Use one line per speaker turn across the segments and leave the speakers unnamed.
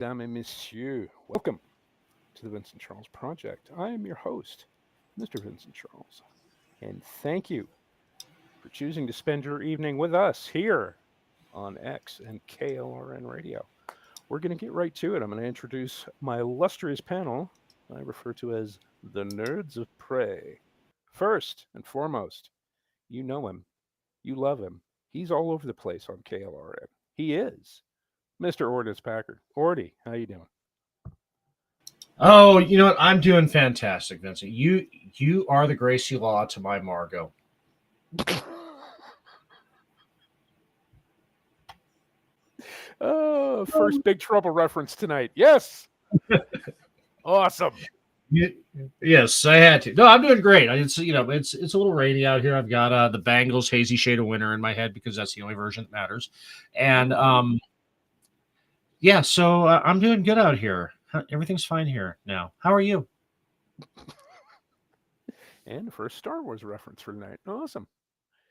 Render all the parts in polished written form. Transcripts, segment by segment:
Mesdames et messieurs, welcome to the Vincent Charles Project. I am your host, Mr. Vincent Charles, and thank you for choosing to spend your evening with us here on X and KLRN Radio. We're going to get right to it. I'm going to introduce my illustrious panel I refer to as the Nerds of Prey. First and foremost, you know him, you love him. He's all over the place on KLRN. He is Mr. Ordis Packard. Ordy, how you doing?
Oh, you know what? I'm doing fantastic, Vincent. You are the Gracie Law to my Margot.
Oh, first Big Trouble reference tonight. Yes. Awesome.
Yes, I had to. No, I'm doing great. It's a little rainy out here. I've got the Bangles hazy shade of winter in my head because that's the only version that matters. And yeah, so I'm doing good out here. Everything's fine here now. How are you?
And the first Star Wars reference for tonight. Awesome.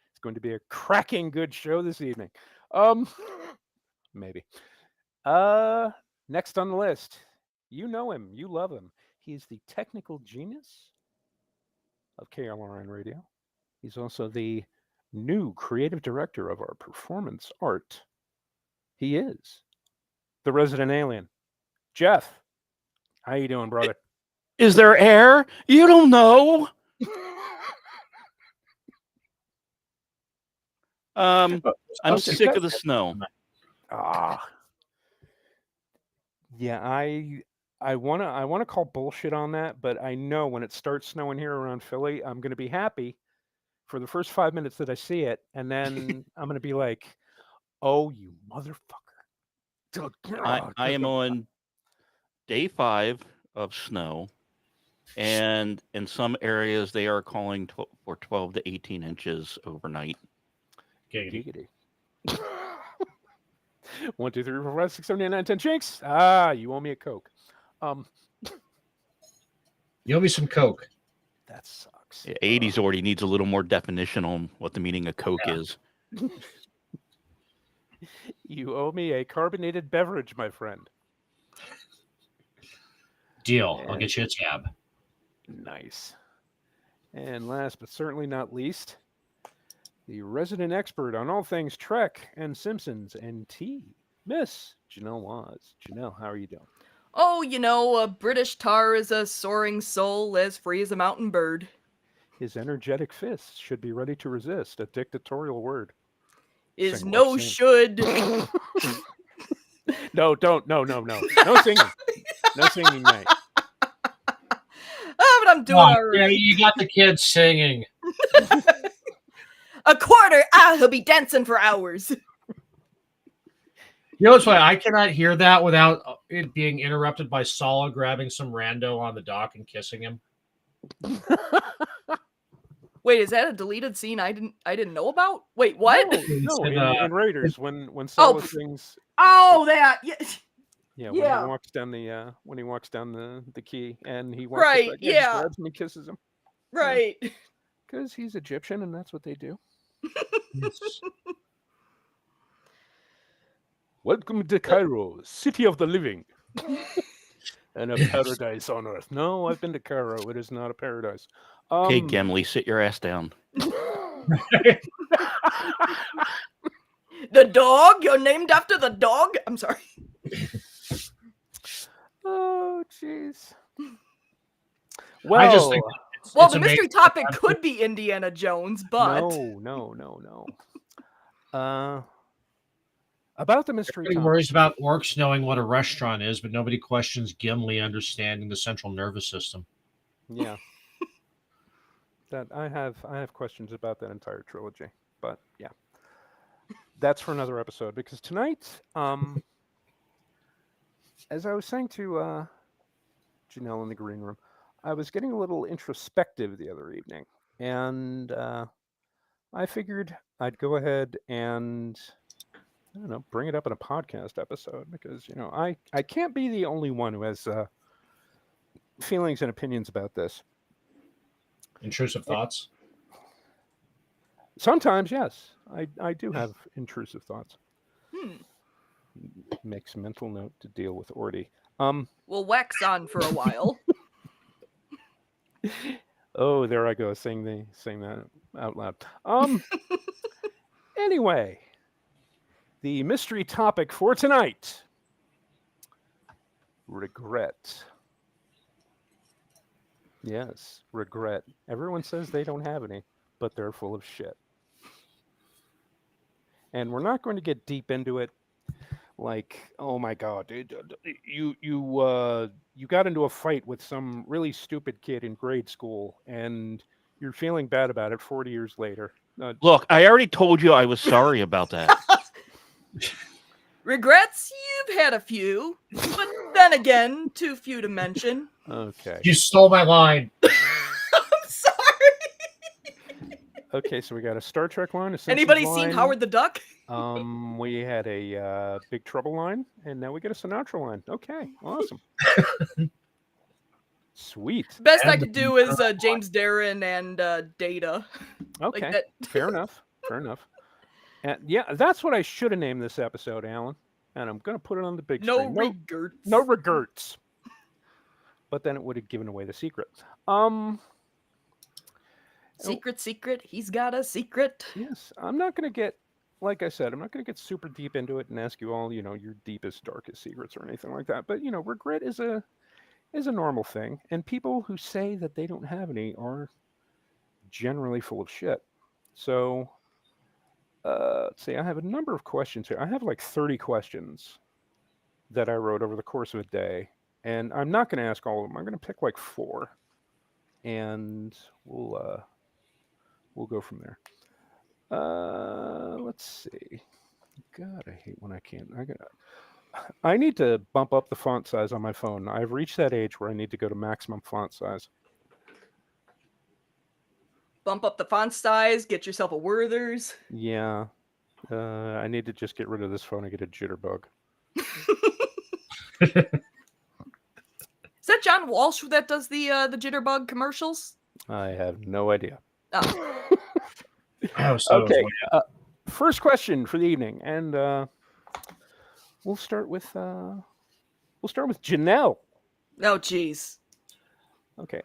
It's going to be a cracking good show this evening. Maybe. Next on the list, you know him, you love him. He's the technical genius of KLRN Radio. He's also the new creative director of our performance art. He is the resident alien, Jeff. How you doing, brother?
Is there air? You don't know. I'm sick of the snow.
Yeah, I wanna call bullshit on that, but I know when it starts snowing here around Philly, I'm gonna be happy for the first 5 minutes that I see it, and then I'm gonna be like, "Oh, you motherfucker!"
I am on day 5 of snow, and in some areas they are calling for 12 to 18 inches overnight.
Giggity. 1, 2, 3, 4, 5, 6, 7, 8, 9, 10 chinks. Ah, you owe me a Coke.
You owe me some Coke.
That sucks.
80s already needs a little more definition on what the meaning of Coke is.
You owe me a carbonated beverage, my friend.
Deal. I'll get you a tab.
Nice. And last but certainly not least, the resident expert on all things Trek and Simpsons and tea, Miss Janelle Waz. Janelle, how are you doing?
Oh, a British tar is a soaring soul as free as a mountain bird.
His energetic fists should be ready to resist a dictatorial word.
Is sing no should.
No, don't. No. No singing. No singing, mate.
Oh, but I'm doing all right.
Yeah, you got the kids singing.
A quarter. He'll be dancing for hours.
You know what's funny? I cannot hear that without it being interrupted by Sala grabbing some rando on the dock and kissing him.
Wait, is that a deleted scene I didn't know about? Wait, what?
No, in Raiders when Sala sings.
Oh, that. Yeah.
Yeah, when he walks down the key and he walks
right,
back,
yeah,
grabs him and kisses him.
Right.
Because he's Egyptian and that's what they do.
Yes.
Welcome to Cairo, city of the living. And a paradise on earth. No, I've been to Cairo. It is not a paradise.
Okay, Gimli, sit your ass down.
The dog? You're named after the dog? I'm sorry.
Oh, jeez. Well,
the mystery topic could be Indiana Jones, but...
No. About the mystery topic.
Nobody worries about orcs knowing what a restaurant is, but nobody questions Gimli understanding the central nervous system.
Yeah. That I have questions about that entire trilogy, but yeah. That's for another episode, because tonight, as I was saying to Janelle in the green room, I was getting a little introspective the other evening, and I figured I'd go ahead and, I don't know, bring it up in a podcast episode, because, I can't be the only one who has feelings and opinions about this.
Intrusive thoughts?
Sometimes, yes. I do have intrusive thoughts. Makes a mental note to deal with Orty.
We'll wax on for a while.
Oh, there I go, saying that out loud. Anyway, the mystery topic for tonight: regret. Yes, regret. Everyone says they don't have any, but they're full of shit. And we're not going to get deep into it. Like, oh my god, dude, you got into a fight with some really stupid kid in grade school, and you're feeling bad about it 40 years later.
Look, I already told you I was sorry about that.
Regrets? You've had a few, but then again, too few to mention.
Okay.
You stole my line.
I'm sorry.
Okay, so we got a Star Trek line. A
Anybody
Simpsons
seen
line.
Howard the Duck?
We had a Big Trouble line, and now we get a Sinatra line. Okay, awesome. Sweet.
Best I
And
could do is James Darren and Data.
Okay,
Like that.
fair enough. Fair enough. And yeah, that's what I should have named this episode, Alan. And I'm going to put it on the big
No
screen.
regrets.
No regrets. But then it would have given away the secret.
Secret. He's got a secret.
Yes, I'm not going to get, like I said, I'm not going to get super deep into it and ask you all, your deepest, darkest secrets or anything like that. But regret is a normal thing, and people who say that they don't have any are generally full of shit. So, let's see, I have a number of questions here. I have like 30 questions that I wrote over the course of a day, and I'm not going to ask all of them. I'm going to pick like 4, and we'll go from there. Let's see. God, I hate when I can't. I need to bump up the font size on my phone. I've reached that age where I need to go to maximum font size.
Bump up the font size, get yourself a Werther's.
Yeah. I need to just get rid of this phone and get a jitterbug.
Is that John Walsh that does the Jitterbug commercials?
I have no idea.
Oh.
Oh, so
Okay. First question for the evening, and we'll start with Janelle.
Oh, jeez.
Okay.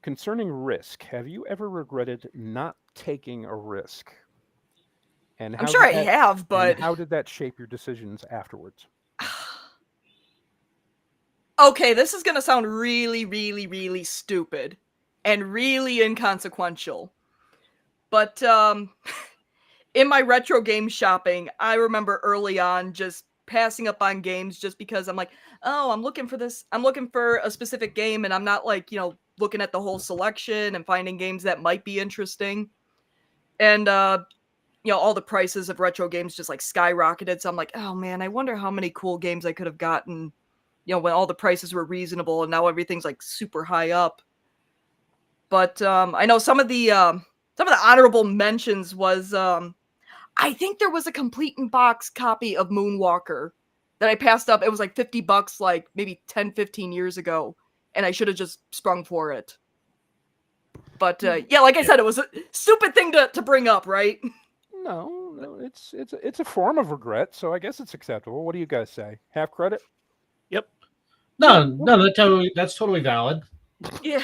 Concerning risk, have you ever regretted not taking a risk? And
I'm sure I have, but
how did that shape your decisions afterwards?
okay, this is gonna sound really, really, really stupid and really inconsequential. But in my retro game shopping, I remember early on just passing up on games just because I'm like, oh, I'm looking for this. I'm looking for a specific game, and I'm not like, looking at the whole selection and finding games that might be interesting. And all the prices of retro games just like skyrocketed. So I'm like, oh man, I wonder how many cool games I could have gotten, when all the prices were reasonable, and now everything's like super high up. But I know some of the honorable mentions was I think there was a complete in box copy of Moonwalker that I passed up. It was like $50 like maybe 10, 15 years ago, and I should have just sprung for it. But yeah, like I said, it was a stupid thing to bring up, right?
No, it's a form of regret, so I guess it's acceptable. What do you guys say? Half credit?
Yep.
No, that's totally valid.
Yeah.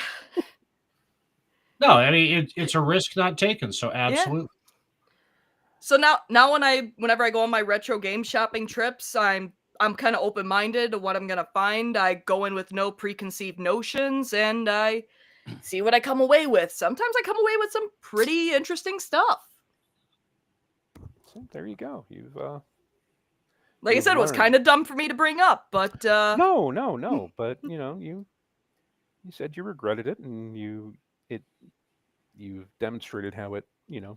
No, I mean it's a risk not taken, so absolutely.
Yeah. So now whenever I go on my retro game shopping trips, I'm kind of open-minded to what I'm gonna find. I go in with no preconceived notions, and I see what I come away with. Sometimes I come away with some pretty interesting stuff.
So there you go. You've
like I said, it was kind of dumb for me to bring up, but
no. But you said you regretted it, and you've demonstrated how it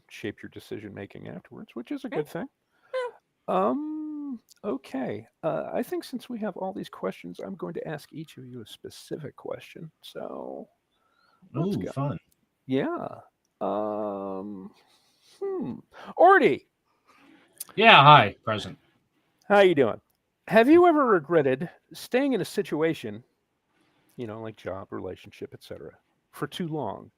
shaped your decision making afterwards, which is a good thing. Okay. I think since we have all these questions, I'm going to ask each of you a specific question. So let's go.
Fun.
Yeah. Orty.
Yeah, hi, present.
How you doing? Have you ever regretted staying in a situation, like job, relationship, etc., for too long?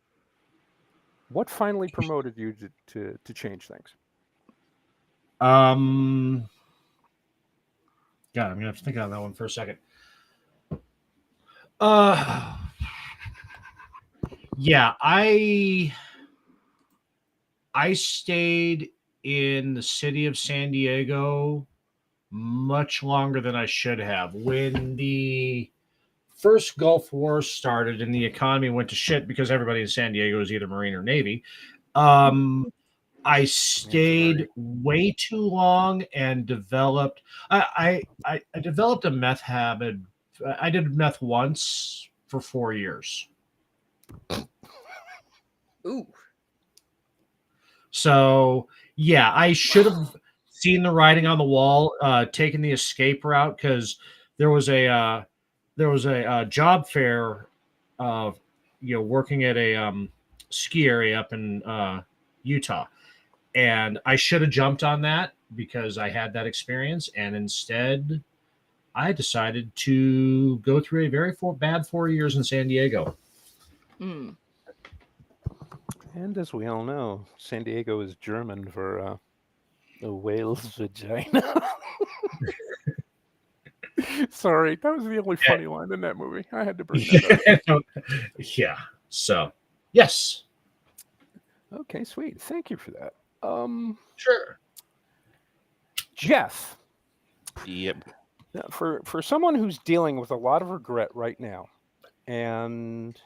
What finally promoted you to change things?
God, I'm gonna have to think on that one for a second. Uh, yeah, I stayed in the city of San Diego much longer than I should have. When the first Gulf War started and the economy went to shit because everybody in San Diego is either Marine or Navy, I stayed way too long and developed. I developed a meth habit. I did meth once for 4 years.
Ooh.
So yeah, I should have seen the writing on the wall, taken the escape route, because there was a job fair, working at a ski area up in Utah, and I should have jumped on that because I had that experience, and instead I decided to go through a very bad 4 years in San Diego.
Hmm.
And as we all know, San Diego is German for a whale's vagina. Sorry, that was the only funny line in that movie. I had to bring that up.
Yeah. So, yes.
Okay, sweet. Thank you for that.
Sure.
Jeff,
Yep.
now, for someone who's dealing with a lot of regret right now, and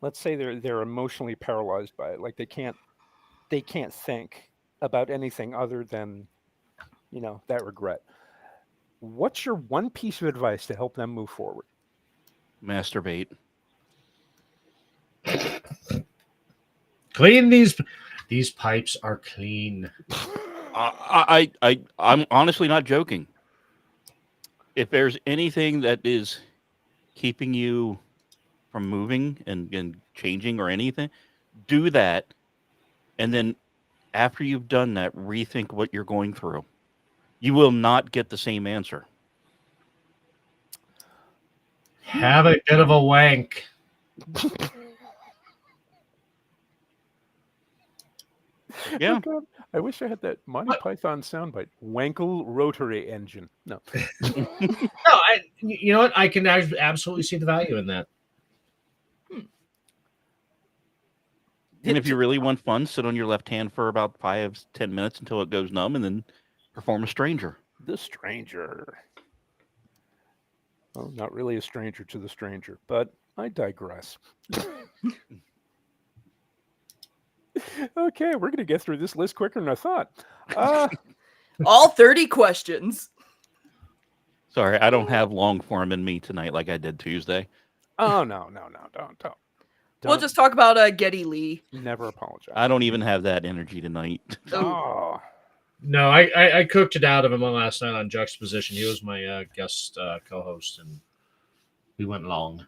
let's say they're emotionally paralyzed by it, like they can't think about anything other than that regret. What's your one piece of advice to help them move forward?
Masturbate.
Clean these pipes are clean.
I'm honestly not joking. If there's anything that is keeping you from moving and changing or anything, do that. And then after you've done that, rethink what you're going through. You will not get the same answer.
Have a bit of a wank.
Yeah.
Oh God, I wish I had that Monty Python soundbite. Wankel rotary engine. No.
No, you know what? I can absolutely see the value in that.
And if you really want fun, sit on your left hand for about 5-10 minutes until it goes numb, and then perform a stranger.
The stranger. Well, not really a stranger to the stranger, but I digress. Okay, we're going to get through this list quicker than I thought.
All 30 questions.
Sorry, I don't have long form in me tonight like I did Tuesday.
Oh, no, don't.
We'll just talk about Geddy Lee.
Never apologize.
I don't even have that energy tonight.
Oh.
No, I cooked it out of him last night on Juxtaposition. He was my guest co-host, and we went long.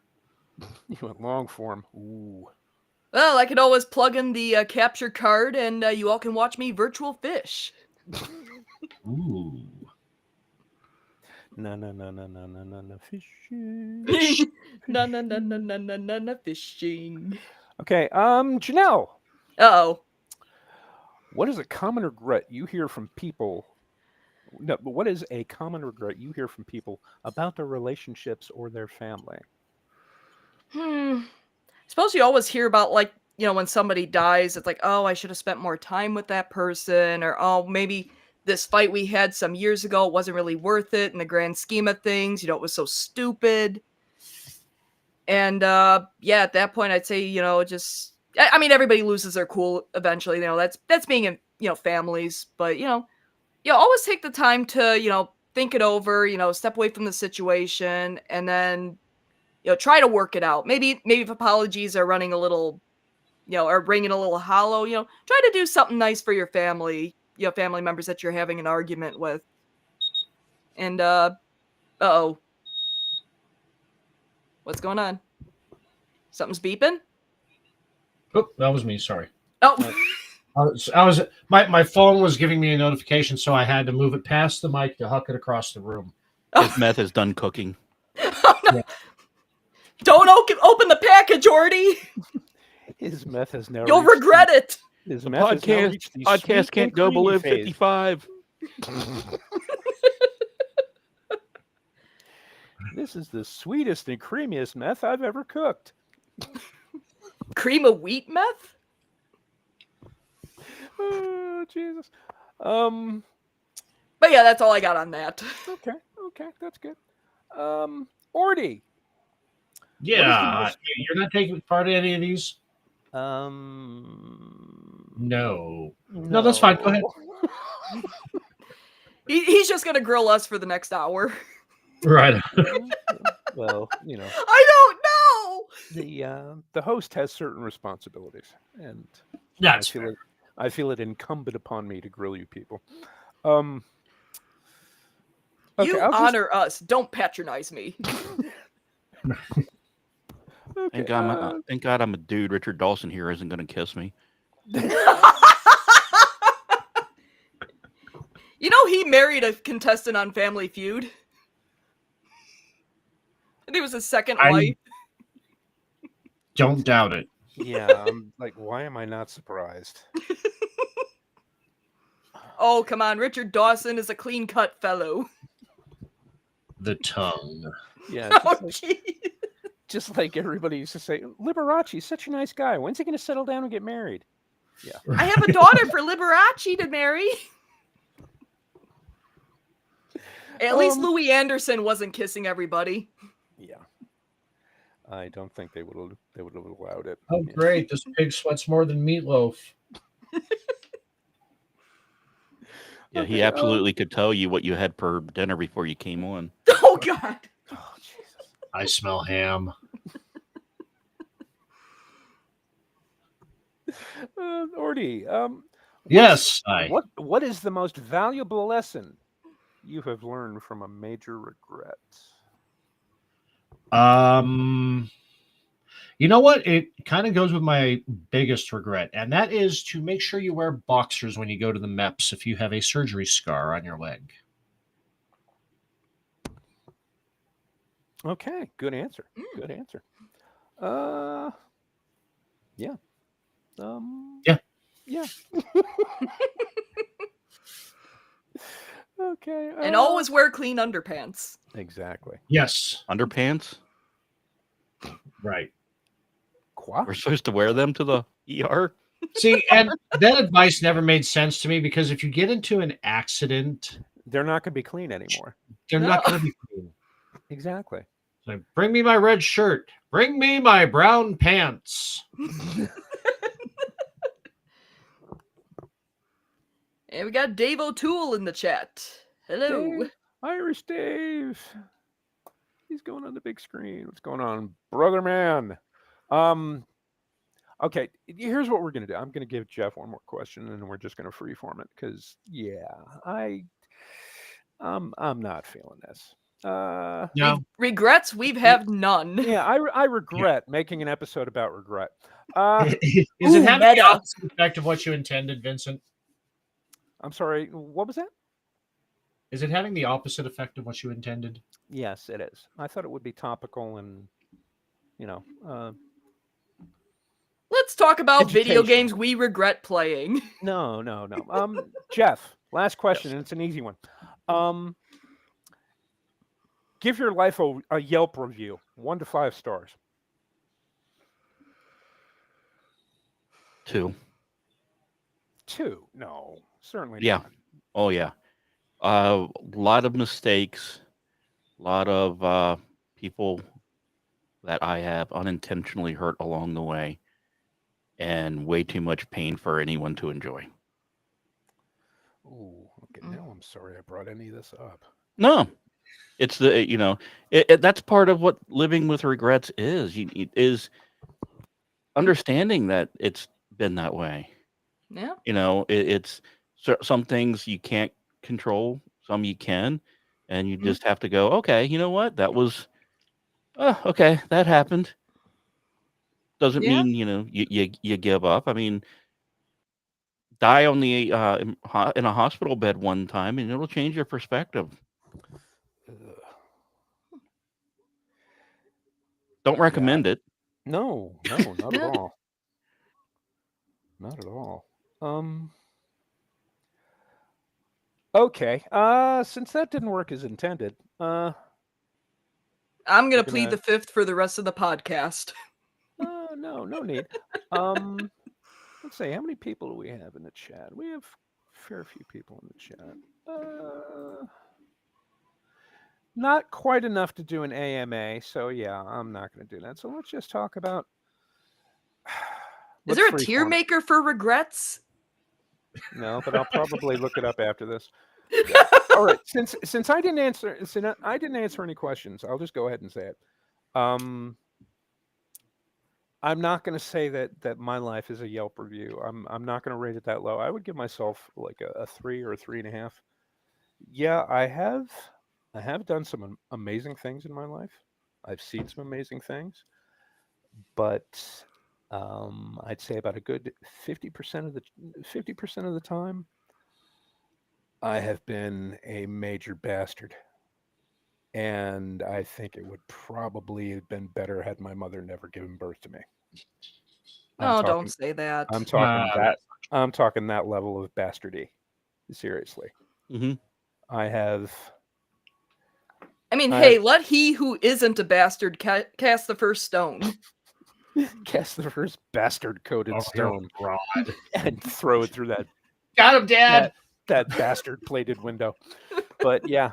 You went long form. Ooh.
Well, I could always plug in the capture card, and you all can watch me virtual fish.
Ooh.
No, fishing.
No, fishing.
Okay, Janelle.
Uh-oh.
What is a common regret you hear from people? No, but what is a common regret you hear from people about their relationships or their family?
I suppose you always hear about, like, when somebody dies, it's like, oh, I should have spent more time with that person, or oh, maybe this fight we had some years ago wasn't really worth it in the grand scheme of things. It was so stupid. And yeah, at that point, I'd say, just, I mean, everybody loses their cool eventually. That's being in, families, but you always take the time to, think it over, step away from the situation, and then, try to work it out. Maybe if apologies are running a little, or ringing a little hollow, try to do something nice for your family, family members that you're having an argument with. And, uh-oh. What's going on? Something's beeping?
Oh, that was me. Sorry.
Oh.
I was my phone was giving me a notification, so I had to move it past the mic to huck it across the room.
His meth is done cooking.
Oh, no. Yeah. Don't open the package, Orty.
His meth has now.
You'll regret it.
His
podcast can't go below 55.
This is the sweetest and creamiest meth I've ever cooked.
Cream of wheat meth?
Oh, Jesus.
But yeah, that's all I got on that.
Okay, that's good. Ordy.
Yeah, you're not taking part in any of these? No, that's fine. Go ahead.
He's just gonna grill us for the next hour.
Right.
Well, you know,
I don't know.
the host has certain responsibilities, and
That's
I feel
fair.
it. I feel it incumbent upon me to grill you people. Okay,
You honor us. Don't patronize me.
Okay.
Thank God I'm a dude. Richard Dawson here isn't going to kiss me.
You know, he married a contestant on Family Feud. I think it was his second wife.
Don't doubt it.
Yeah, I'm like, why am I not surprised?
Oh, come on. Richard Dawson is a clean-cut fellow.
The tongue.
Yeah,
Oh, jeez.
just like everybody used to say, Liberace's such a nice guy. When's he going to settle down and get married? Yeah.
I have a daughter for Liberace to marry. At least Louis Anderson wasn't kissing everybody.
Yeah. I don't think they would have allowed it.
Oh, great. This pig sweats more than meatloaf.
Yeah, he absolutely could tell you what you had for dinner before you came on.
Oh, God.
Oh, Jesus.
I smell ham.
Ordy,
Yes.
what is the most valuable lesson you have learned from a major regret?
You know what? It kind of goes with my biggest regret, and that is to make sure you wear boxers when you go to the MEPS if you have a surgery scar on your leg.
Okay, good answer. Good answer. Yeah. Yeah. Okay.
And always wear clean underpants.
Exactly.
Yes.
Underpants?
Right.
We're supposed to wear them to the ER?
See, and that advice never made sense to me because if you get into an accident,
they're not going to be clean anymore.
They're not going to be clean.
Exactly.
So bring me my red shirt. Bring me my brown pants.
And we got Dave O'Toole in the chat. Hello.
Dave, Irish Dave. He's going on the big screen. What's going on, brother man? Okay, here's what we're gonna do. I'm gonna give Jeff one more question, and we're just gonna freeform it because, yeah, I'm not feeling this.
No.
Regrets? We've had none.
Yeah, I regret making an episode about regret.
Is it having the opposite effect of what you intended, Vincent?
I'm sorry, what was that?
Is it having the opposite effect of what you intended?
Yes, it is. I thought it would be topical and,
Let's talk about video games we regret playing.
No. Jeff, last question, and it's an easy one. Give your life a Yelp review, 1 to 5 stars.
2.
2? No, certainly
Yeah.
not.
Oh, yeah. A lot of mistakes. A lot of people that I have unintentionally hurt along the way. And way too much pain for anyone to enjoy.
Ooh, okay. Now I'm sorry I brought any of this up.
No. It's that's part of what living with regrets is. Is understanding that it's been that way.
Yeah.
It's some things you can't control, some you can, and you just have to go, okay, you know what? That was, okay, that happened. Doesn't mean, you give up. I mean, die on the in a hospital bed one time, and it'll change your perspective. Don't recommend it.
No, not at all. Not at all. Okay. Since that didn't work as intended,
I'm gonna
We're
plead
gonna-
the fifth for the rest of the podcast.
No need. Let's see. How many people do we have in the chat? We have a fair few people in the chat. Not quite enough to do an AMA, so yeah, I'm not going to do that. So let's just talk about.
Is there a
Let's
tier
freeform it.
maker for regrets?
No, but I'll probably look it up after this. All right, since I didn't answer any questions, I'll just go ahead and say it. I'm not going to say that my life is a Yelp review. I'm not going to rate it that low. I would give myself like a 3 or a 3.5. Yeah, I have done some amazing things in my life. I've seen some amazing things, but I'd say about a good 50% of the time, I have been a major bastard. And I think it would probably have been better had my mother never given birth to me.
No, don't say that.
I'm talking that level of bastardy. Seriously.
Mm-hmm.
I have
I mean,
I
hey,
have
let he who isn't a bastard cast the first stone.
cast the first bastard coated stone
God.
and throw it through that
Got him, Dad.
that bastard plated window. But yeah,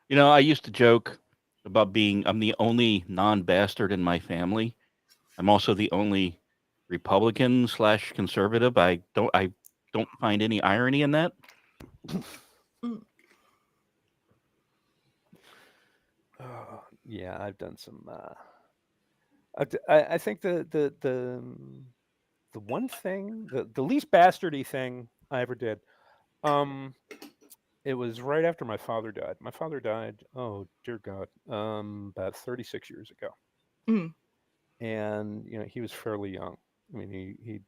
You know, I used to joke about I'm the only non-bastard in my family. I'm also the only Republican / conservative. I don't find any irony in that.
yeah, I've done some. I think the one thing, the least bastardy thing I ever did, it was right after my father died. My father died, oh dear God, about 36 years ago.
Mm.
And he was fairly young. I mean, he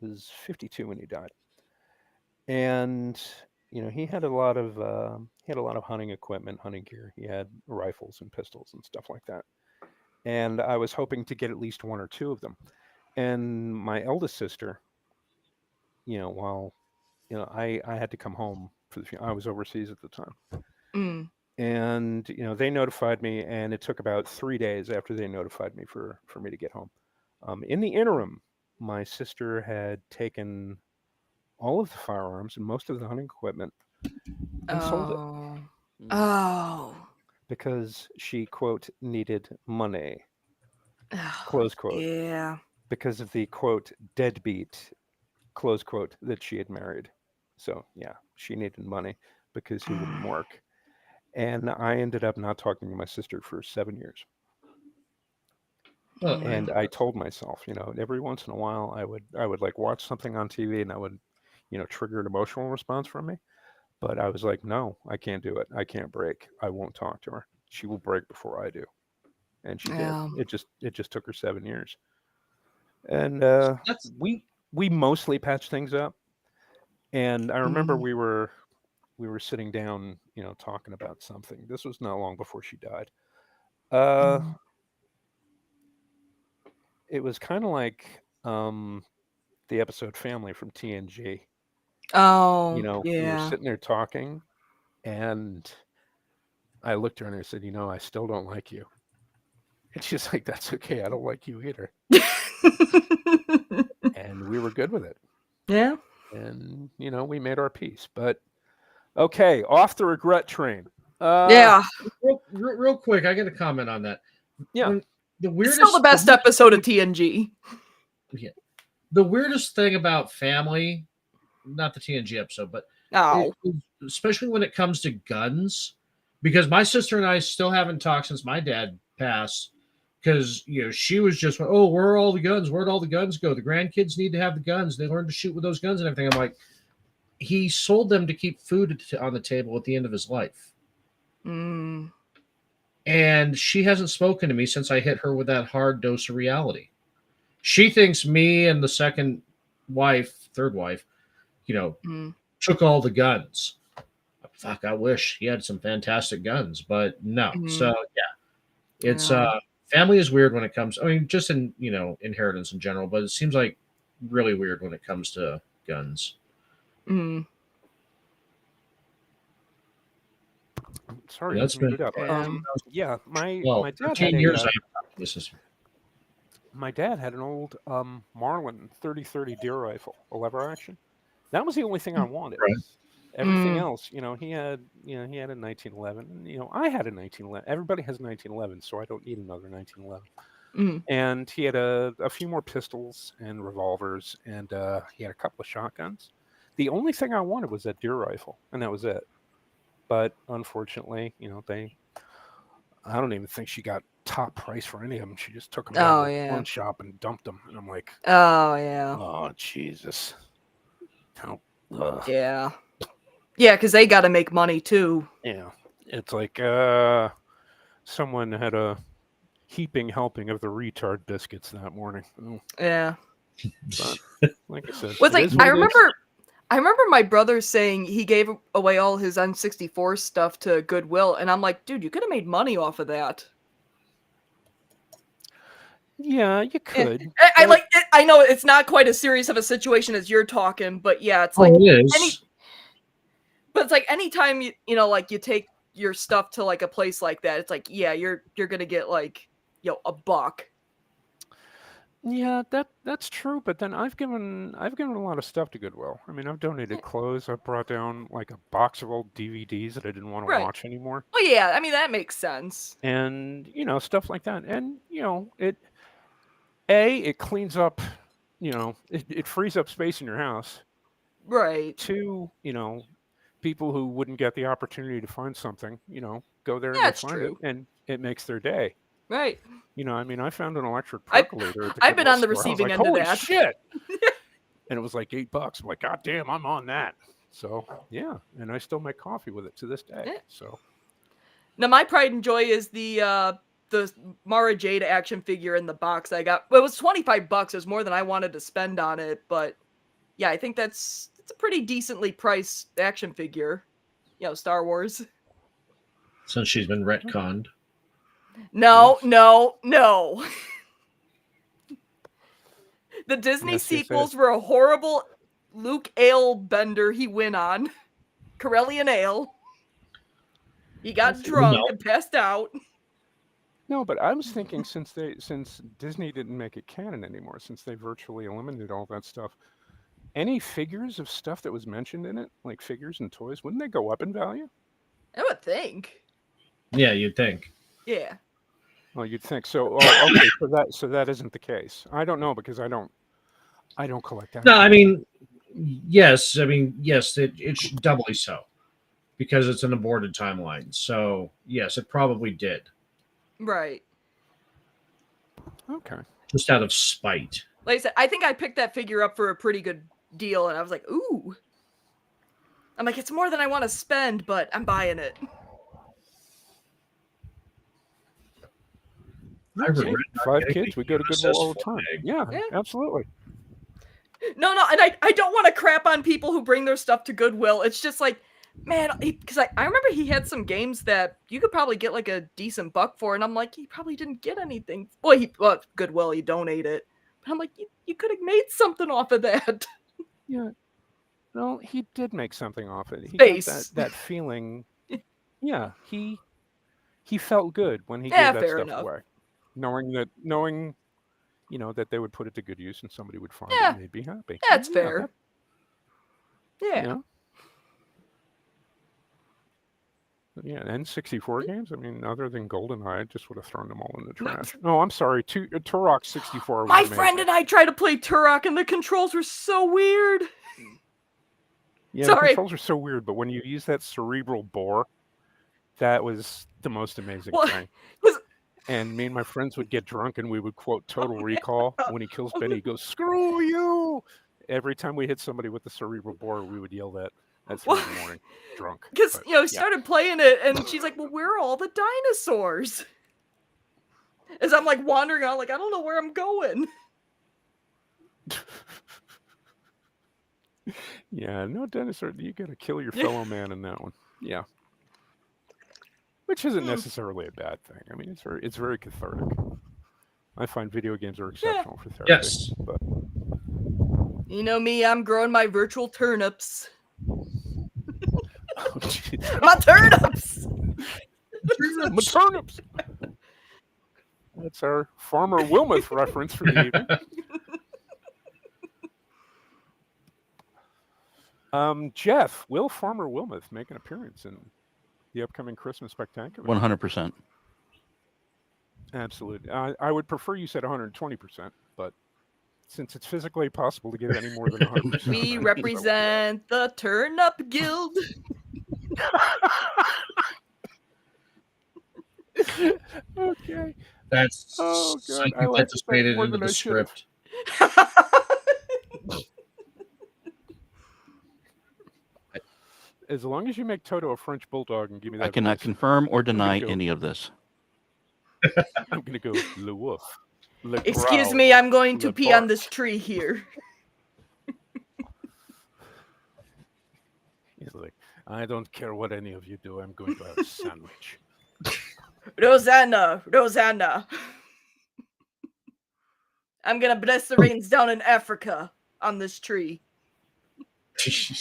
was 52 when he died. And he had a lot of hunting equipment, hunting gear. He had rifles and pistols and stuff like that. And I was hoping to get at least one or two of them. And my eldest sister, while I had to come home for I was overseas at the time.
Mm.
And they notified me, and it took about 3 days after they notified me for me to get home. In the interim, my sister had taken all of the firearms and most of the hunting equipment and sold it
Oh.
Mm.
Oh.
because she, quote, needed money,
Oh,
close quote,
yeah.
because of the, quote, deadbeat, close quote, that she had married. So yeah, she needed money because he wouldn't work. And I ended up not talking to my sister for 7 years.
Oh,
And I told myself, every once in a while I would like watch something on TV and I would, trigger an emotional response from me. But I was like, no, I can't do it. I can't break. I won't talk to her. She will break before I do. And she did.
Yeah.
It just took her 7 years. And
That's
we mostly patched things up. And I remember
Mm.
we were sitting down, talking about something. This was not long before she died.
Mm.
It was kind of like the episode Family from TNG.
Oh,
We were
yeah.
sitting there talking, and I looked at her and I said, I still don't like you. And she's like, that's okay. I don't like you either. And we were good with it.
Yeah.
And, we made our peace. But okay, off the regret train.
Yeah.
real quick. I got to comment on that.
Yeah.
When the
It's
weirdest,
still the best episode of TNG.
the weirdest thing about family, not the TNG episode, but
Oh.
especially when it comes to guns, because my sister and I still haven't talked since my dad passed. Because she was just, oh, where are all the guns? Where'd all the guns go? The grandkids need to have the guns. They learn to shoot with those guns and everything. I'm like, he sold them to keep food on the table at the end of his life.
Mm.
And she hasn't spoken to me since I hit her with that hard dose of reality. She thinks me and the third wife,
Mm.
took all the guns. Fuck, I wish he had some fantastic guns, but no.
Mhm.
So yeah, it's
Yeah.
family is weird when it comes. I mean, just in inheritance in general, but it seems like really weird when it comes to guns.
Mm.
Sorry,
That's
I muted up.
been-
Yeah, my
Well,
dad had
13
a
years. This is
my dad had an old Marlin 30-30 deer rifle, a lever action. That was the only thing I wanted.
right.
Everything
Mm.
else, he had a 1911, and I had a 1911. Everybody has 1911, so I don't need another 1911.
Mm.
And he had a few more pistols and revolvers, and he had a couple of shotguns. The only thing I wanted was that deer rifle, and that was it. But unfortunately, I don't even think she got top price for any of them. She just took them down
Oh,
to the
yeah.
pawn shop and dumped them. And I'm like,
Oh, yeah.
oh, Jesus. How, ugh.
Yeah. Yeah, because they got to make money too.
Yeah. It's like someone had a heaping helping of the retard biscuits that morning. Oh,
Yeah.
but like I said,
Well, it's
it
like
is what
I
it is.
remember my brother saying he gave away all his N64 stuff to Goodwill, and I'm like, dude, you could have made money off of that.
Yeah, you could.
I
but-
like. I know it's not quite as serious of a situation as you're talking, but yeah, it's
Oh,
like
it is.
but it's like anytime you take your stuff to like a place like that, it's like, yeah, you're gonna get like $1.
Yeah, that's true. But then I've given a lot of stuff to Goodwill. I mean, I've donated clothes. I've brought down like a box of old DVDs that I didn't want to
Right.
watch anymore,
Well, yeah, I mean that makes sense.
and stuff like that. And it cleans up. It frees up space in your house.
Right.
Two, people who wouldn't get the opportunity to find something, go there and
Yeah,
they
it's
find
true.
it, and it makes their day.
Right.
I mean, I found an electric
I've-
percolator. At the
I've been
Goodwill
on the
store. I was
receiving
like,
end of
holy
that.
shit! And it was like $8. I'm like, God damn, I'm on that. So yeah, and I still make coffee with it to this day.
Yeah.
So
Now my pride and joy is the Mara Jade action figure in the box I got. Well, it was $25. It was more than I wanted to spend on it, but yeah, I think it's a pretty decently priced action figure. Star Wars.
Since she's been retconned.
No,
Yes.
no. The Disney
Yes, yes,
sequels were a horrible Luke ale bender he went on. Corellian ale. He got
Yes, yes.
drunk
No.
and passed out.
no, but I was thinking since Disney didn't make it canon anymore, since they virtually eliminated all that stuff, any figures of stuff that was mentioned in it, like figures and toys, wouldn't they go up in value?
I would think.
Yeah, you'd think.
Yeah.
Well, you'd think so. Oh, okay, so that isn't the case. I don't know because I don't collect that.
No, I mean, yes. It's doubly so because it's an aborted timeline. So yes, it probably did,
Right.
Okay.
just out of spite.
Like I said, I think I picked that figure up for a pretty good deal, and I was like, ooh. I'm like, it's more than I want to spend, but I'm buying it.
I regret not
5
getting
kids,
the
we go to Goodwill all the
USS
time.
flag.
Yeah,
Yeah.
absolutely.
No, and I don't want to crap on people who bring their stuff to Goodwill. It's just like, man, because I remember he had some games that you could probably get like a decent buck for, and I'm like, he probably didn't get anything. Well, Goodwill, he donated. But I'm like, you could have made something off of that.
Yeah. Well, he did make something off it. He
Face.
got that feeling. Yeah, he felt good when he
Yeah,
gave that
fair
stuff
enough.
away, knowing that they would put it to good use and somebody would find
Yeah.
it and they'd be happy.
That's
Yeah,
fair.
that-
Yeah.
Yeah, N64 games. I mean, other than GoldenEye, I just would have thrown them all in the trash. No, I'm sorry. Turok 64 was
My
amazing.
friend and I tried to play Turok, and the controls were so weird.
Yeah,
Sorry.
the controls are so weird, but when you use that cerebral bore, that was the most amazing
Well,
thing.
'cause-
And me and my friends would get drunk and we would quote Total Recall. When he kills Benny, he goes, "Screw you!" Every time we hit somebody with the cerebral bore, we would yell that at 3 in the morning, drunk.
Because
But,
we
yeah.
started playing it, and she's like, "Well, where are all the dinosaurs?" As I'm like wandering out, like I don't know where I'm going.
Yeah, no dinosaur. You gotta kill your fellow man in that one. Yeah. Which isn't necessarily a bad thing. I mean, it's very cathartic. I find video games are exceptional for therapy.
Yes.
But
You know me, I'm growing my virtual turnips.
oh, geez.
My turnips.
My turnips. That's our Farmer Wilmoth reference for the evening. Jeff, will Farmer Wilmoth make an appearance in the upcoming Christmas Spectacular?
100%.
Absolutely. I would prefer you said 120%, but since it's physically possible to give any more than 100%.
We represent the Turnip Guild.
Okay.
That's
Oh, God.
something
I like that
anticipated
more
into
than
the
I should've.
script.
As long as you make Toto a French bulldog and give me that
I cannot
voice,
confirm or deny
go.
any of this.
I'm going to go Le Wolf. Le
Excuse
Growl,
me, I'm going to
Le
pee on
Bark.
this tree here.
He's like, I don't care what any of you do. I'm going to have a sandwich.
Rosanna. I'm gonna bless the rains down in Africa on this tree.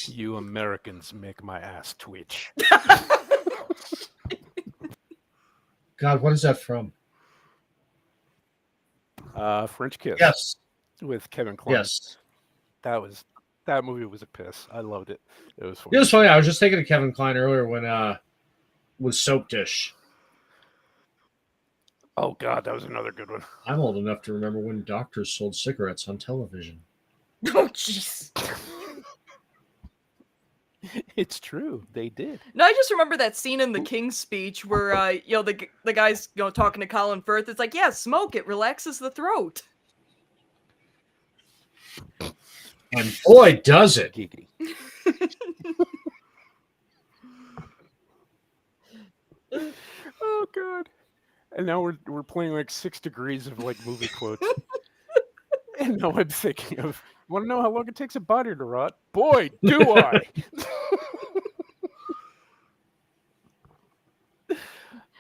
You Americans make my ass twitch.
God, what is that from?
French Kiss.
Yes.
With Kevin Kline.
Yes.
That movie was a piss. I loved it. It was fun.
It was funny. I was just thinking of Kevin Kline earlier when with Soap Dish.
Oh God, that was another good one.
I'm old enough to remember when doctors sold cigarettes on television.
Oh jeez.
It's true. They did.
No, I just remember that scene in The King's Speech where the guy's talking to Colin Firth. It's like, yeah, smoke it relaxes the throat.
And boy, does it.
Geeky. Oh God. And now we're playing like 6 degrees of like movie quotes. And now I'm thinking of, you want to know how long it takes a body to rot? Boy, do I!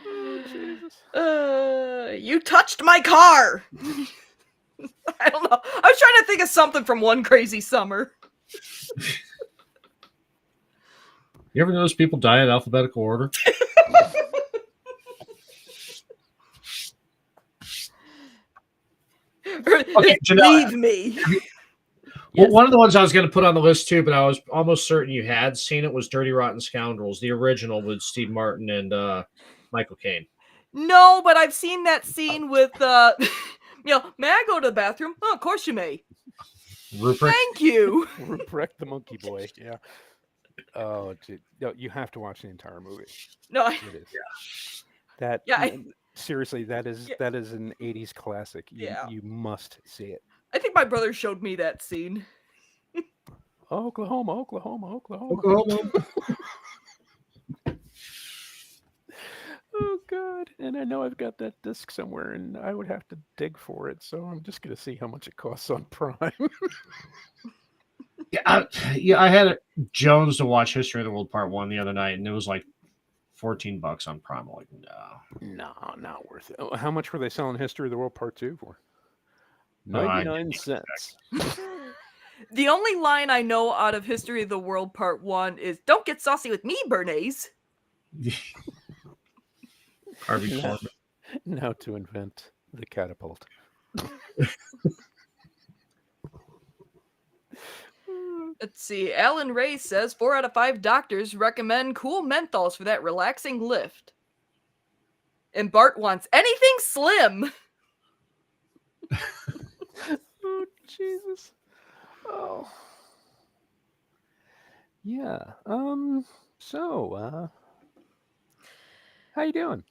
Oh, Jesus.
You touched my car. I don't know. I was trying to think of something from One Crazy Summer.
You ever notice people die in alphabetical order? Okay, Janelle,
leave me.
Well, one of the ones I was going to put on the list too, but I was almost certain you had seen it, was Dirty Rotten Scoundrels, the original with Steve Martin and Michael Caine.
No, but I've seen that scene with may I go to the bathroom? Oh, of course you may.
Rupert.
Thank you.
Rupert the Monkey Boy. Yeah. Oh, no, you have to watch the entire movie.
No,
It is. That.
Yeah,
Seriously, that is an 80s classic. You must see it.
I think my brother showed me that scene.
Oklahoma. Oh God! And I know I've got that disc somewhere, and I would have to dig for it. So I'm just gonna see how much it costs on Prime.
I had Jones to watch History of the World Part 1 the other night, and it was like $14 on Prime. I'm like,
no, not worth it. How much were they selling History of the World Part 2 for?
No,
99 cents.
The only line I know out of History of the World Part 1 is, "Don't get saucy with me, Bernays."
Harvey Korman.
Now to invent the catapult.
Let's see. Alan Ray says 4 out of 5 doctors recommend cool menthols for that relaxing lift. And Bart wants anything slim.
Oh, Jesus. Oh. Yeah. So, how you doing?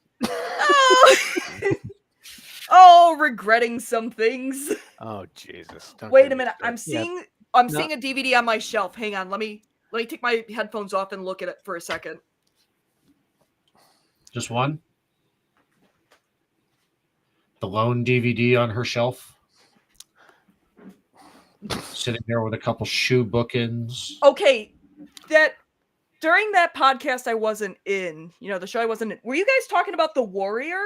Oh, regretting some things.
Oh, Jesus.
Wait a minute. I'm seeing a DVD on my shelf. Hang on. Let me take my headphones off and look at it for a second.
Just one? The lone DVD on her shelf? Sitting there with a couple shoe bookends.
Okay, that during that podcast I wasn't in, the show I wasn't in. Were you guys talking about The Warrior?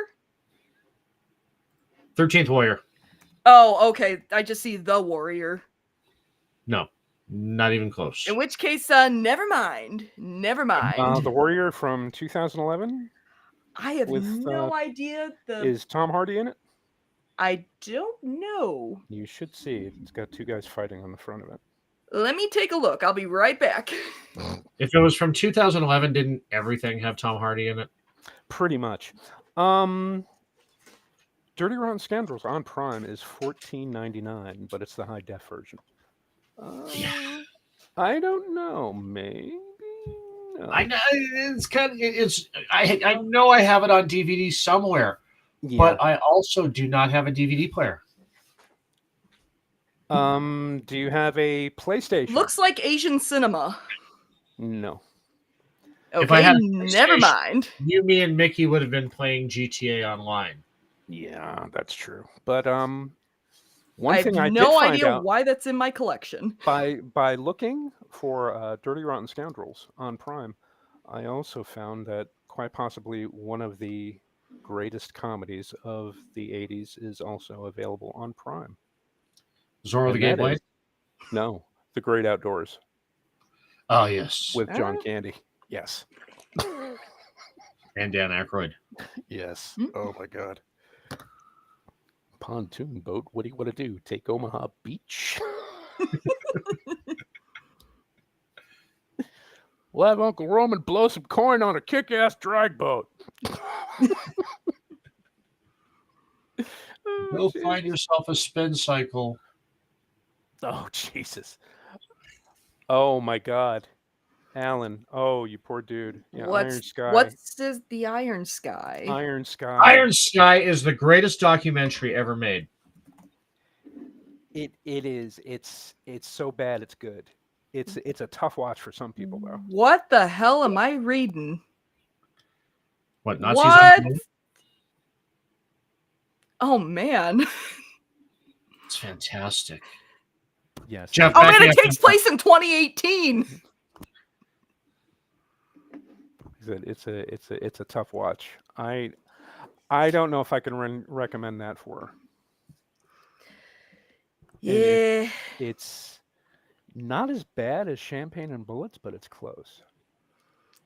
13th Warrior.
Oh, okay. I just see The Warrior.
No, not even close.
In which case, never mind. Never mind.
The Warrior from 2011?
I have
With,
no idea.
Is Tom Hardy in it?
I don't know.
You should see it. It's got 2 guys fighting on the front of it.
Let me take a look. I'll be right back.
If it was from 2011, didn't everything have Tom Hardy in it?
Pretty much. Dirty Rotten Scoundrels on Prime is $14.99, but it's the high def version. I don't know. Maybe. No.
I know it's kind of it's. I know I have it on DVD somewhere,
Yeah.
but I also do not have a DVD player.
Do you have a PlayStation?
Looks like Asian cinema.
No.
Okay,
If I had a
never
PlayStation,
mind.
You, me, and Mickey would have been playing GTA Online.
Yeah, that's true. But one
I
thing
have
I
no
did find
idea
out
why that's in my collection.
by looking for Dirty Rotten Scoundrels on Prime, I also found that quite possibly one of the greatest comedies of the 80s is also available on Prime.
Zorro the
And
Gay
that
Blade?
is- No, The Great Outdoors
Oh, yes.
with John
Ah.
Candy. Yes.
And Dan Aykroyd.
Yes.
Mm.
Oh my God. Pontoon boat. What do you want to do? Take Omaha Beach? We'll have Uncle Roman blow some coin on a kick-ass drag boat.
Go find yourself a spin cycle.
Oh, Jesus. Oh, my God. Alan. Oh, you poor dude. Yeah, Iron Sky.
What's the Iron Sky?
Iron Sky.
Iron Sky is the greatest documentary ever made.
It is. It's so bad it's good. It's a tough watch for some people though.
What the hell am I reading?
What, Nazis
What?
on the moon?
Oh man.
It's fantastic.
Yes.
Jeff,
Oh
back
man,
me
it
up
takes
on-
place in 2018.
It's a tough watch. I don't know if I can recommend that for her.
Yeah.
It's not as bad as Champagne and Bullets, but it's close.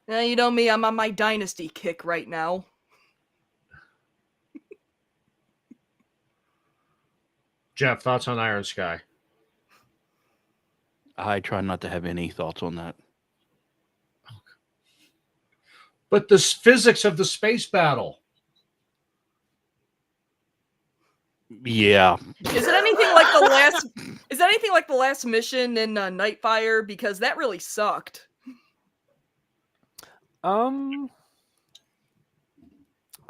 You know me, I'm on my Dynasty kick right now.
Jeff, thoughts on Iron Sky?
I try not to have any thoughts on that.
But the physics of the space battle.
Yeah.
Is it anything like the last? Is it anything like the last mission in Nightfire? Because that really sucked.
I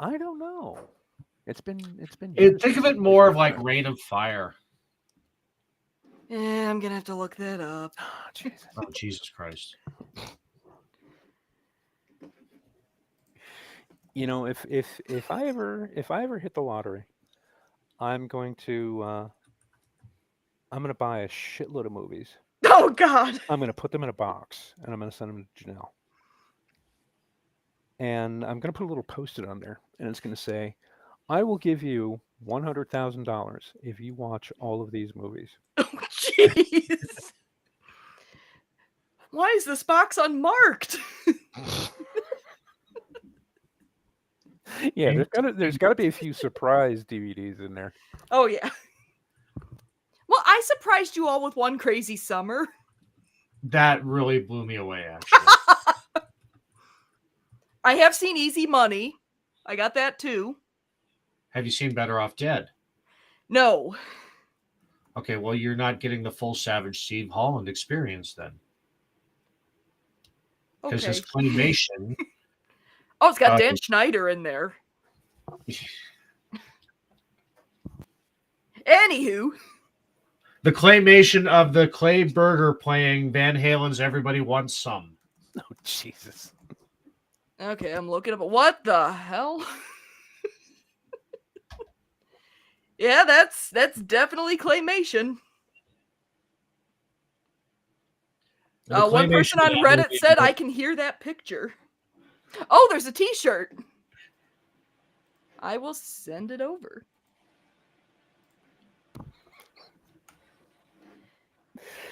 don't know. It's been years
Think of
since
it
I
more of
did
like
that.
Rain of Fire.
Yeah, I'm gonna have to look that up.
Oh, Jesus.
Oh, Jesus Christ.
You know, if I ever hit the lottery, I'm going to buy a shitload of movies.
Oh God.
I'm going to put them in a box and I'm going to send them to Janelle. And I'm going to put a little post-it on there, and it's going to say, "I will give you $100,000 if you watch all of these movies."
Oh jeez. Why is this box unmarked?
Yeah, there's got to be a few surprise DVDs in there.
Oh yeah. Well, I surprised you all with One Crazy Summer.
That really blew me away, actually.
I have seen Easy Money. I got that too.
Have you seen Better Off Dead?
No.
Okay, well, you're not getting the full Savage Steve Holland experience then. Because
Okay.
his claymation...
Oh, it's got Dan Schneider in there. Anywho.
The claymation of the Clay Burger playing Van Halen's Everybody Wants Some.
Oh, Jesus.
Okay, I'm looking up. What the hell? Yeah, that's definitely claymation.
The
One
claymation
person on
of that
Reddit
movie-
said, "I can hear that picture." Oh, there's a T-shirt. I will send it over.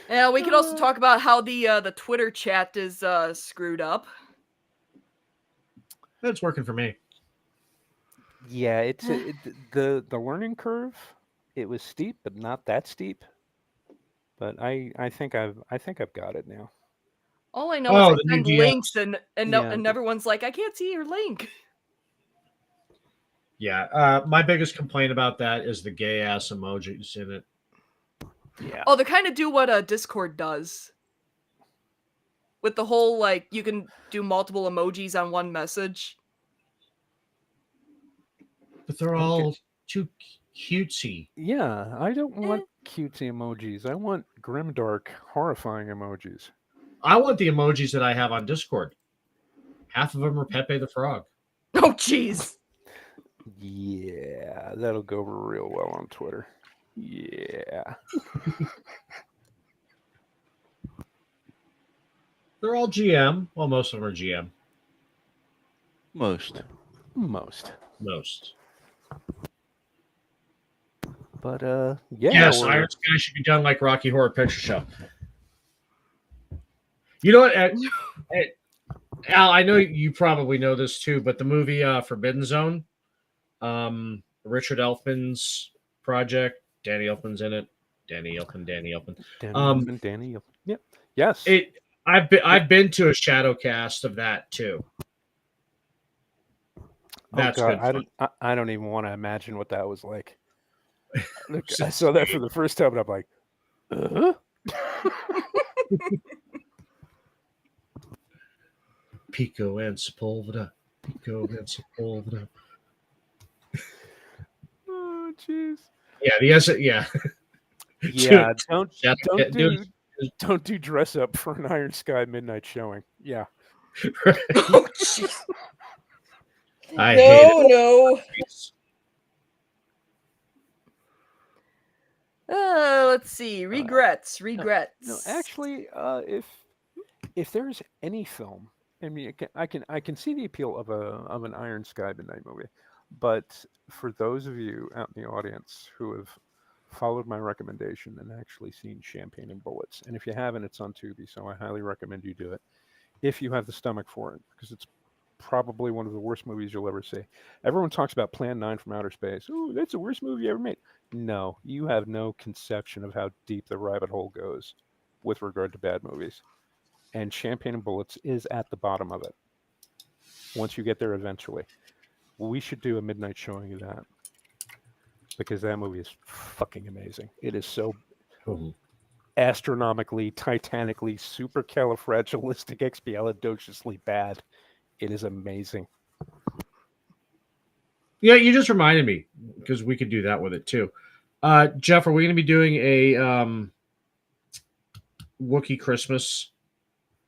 Yeah, we could also talk about how the Twitter chat is screwed up.
That's working for me.
Yeah, the learning curve. It was steep, but not that steep. But I think I've got it now.
All I know is
Oh,
I
the new
send
DS.
links and
Yeah,
everyone's like, I can't see your link.
Yeah, my biggest complaint about that is the gay ass emojis in it.
yeah.
Oh, they kind of do what Discord does. With the whole, like, you can do multiple emojis on one message.
But they're
Okay.
all too cutesy.
Yeah, I don't want cutesy emojis. I want grimdark, horrifying emojis.
I want the emojis that I have on Discord. Half of them are Pepe the Frog.
Oh, jeez.
Yeah, that'll go over real well on Twitter. Yeah.
They're all GM. Well, most of them are GM.
Most.
Most. But yeah.
Yes, Iron Sky should be done like Rocky Horror Picture Show. You know what, Al? I know you probably know this too, but the movie Forbidden Zone, Richard Elfman's project. Danny Elfman's in it. Danny Elfman.
Danny Elfman. Yep. Yes.
I've been to a shadow cast of that too. That's
God,
good fun.
I don't even want to imagine what that was like. Look, I saw that for the first time, and I'm like,
Pico and Sepulveda. Pico and Sepulveda.
oh, jeez.
Yeah, the essence. Yeah.
Yeah,
Dude.
don't do dress up for an Iron Sky midnight showing. Yeah.
Oh, jeez.
I hate it.
No. Let's see. Regrets.
No, actually, if there's any film, I mean, I can see the appeal of an Iron Sky midnight movie, but for those of you out in the audience who have followed my recommendation and actually seen Champagne and Bullets, and if you haven't, it's on Tubi, so I highly recommend you do it if you have the stomach for it, because it's probably one of the worst movies you'll ever see. Everyone talks about Plan 9 from Outer Space. Oh, that's the worst movie ever made. No, you have no conception of how deep the rabbit hole goes with regard to bad movies. And Champagne and Bullets is at the bottom of it. Once you get there eventually. We should do a midnight showing of that. Because that movie is fucking amazing. It is so astronomically, titanically, supercalifragilisticexpialidociously bad. It is amazing.
Yeah, you just reminded me because we could do that with it too. Jeff, are we going to be doing a Wookiee Christmas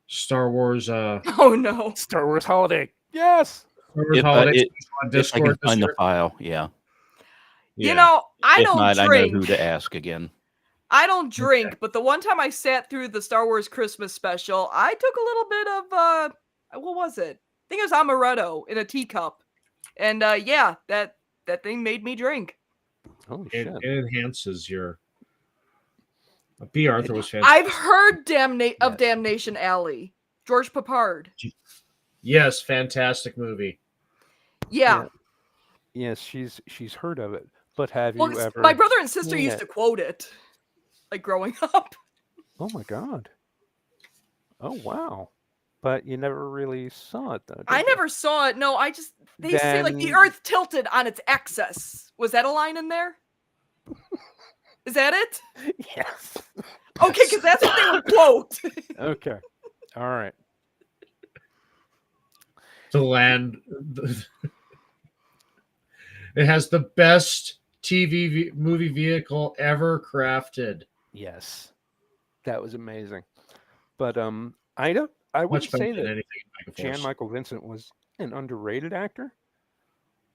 Star Wars?
Oh no,
Star Wars holiday. Yes.
Star Wars
If
holiday on
I
Discord
can
this
find the
year?
file, yeah.
You know, I
If
don't
not,
drink.
I know who to ask again.
I don't drink, but the one time I sat through the Star Wars Christmas special, I took a little bit of what was it? I think it was amaretto in a teacup, and yeah, that thing made me drink.
Holy
it
shit!
It enhances your. B. Arthur was fantastic.
I've heard of Damnation Alley. George Papard.
Yes, fantastic movie.
Yeah.
Yes, she's heard of it, but have
Well,
you ever?
my brother and sister
seen
used
it?
to quote it, like growing up.
Oh my god! Oh wow! But you never really saw it, though.
I
did you?
never saw it. No, they say like the
Then-
Earth tilted on its axis. Was that a line in there? Is that it?
Yes.
Okay, because that's what they would quote.
Okay. All right.
The land. It has the best TV movie vehicle ever crafted.
Yes, that was amazing. But I wouldn't
Much better
say
than
that
anything in Megaforce.
Jan Michael Vincent was an underrated actor.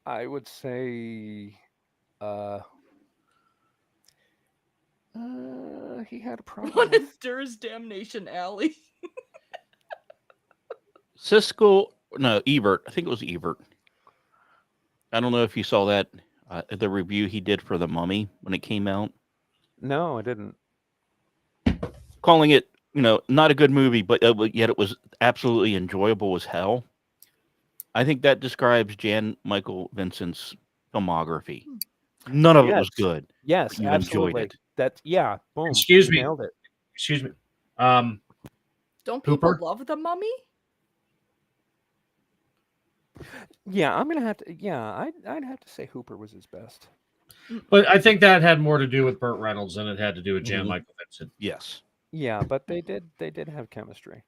I would say he had a problem.
What
with-
is Dur's Damnation Alley?
Ebert. I think it was Ebert. I don't know if you saw that, the review he did for The Mummy when it came out.
No, I didn't.
Calling it, not a good movie, but yet it was absolutely enjoyable as hell. I think that describes Jan Michael Vincent's filmography. None of it was
Yes.
good.
Yes,
But you enjoyed
absolutely.
it.
That's boom.
Excuse
you
me.
nailed it.
Excuse me.
Don't people
Hooper?
love the Mummy?
Yeah, I'm gonna have to. Yeah, I'd have to say Hooper was his best.
But I think that had more to do with Burt Reynolds than it had to do with Jan
Mhm.
Michael Vincent.
Yes.
Yeah, but they did have chemistry.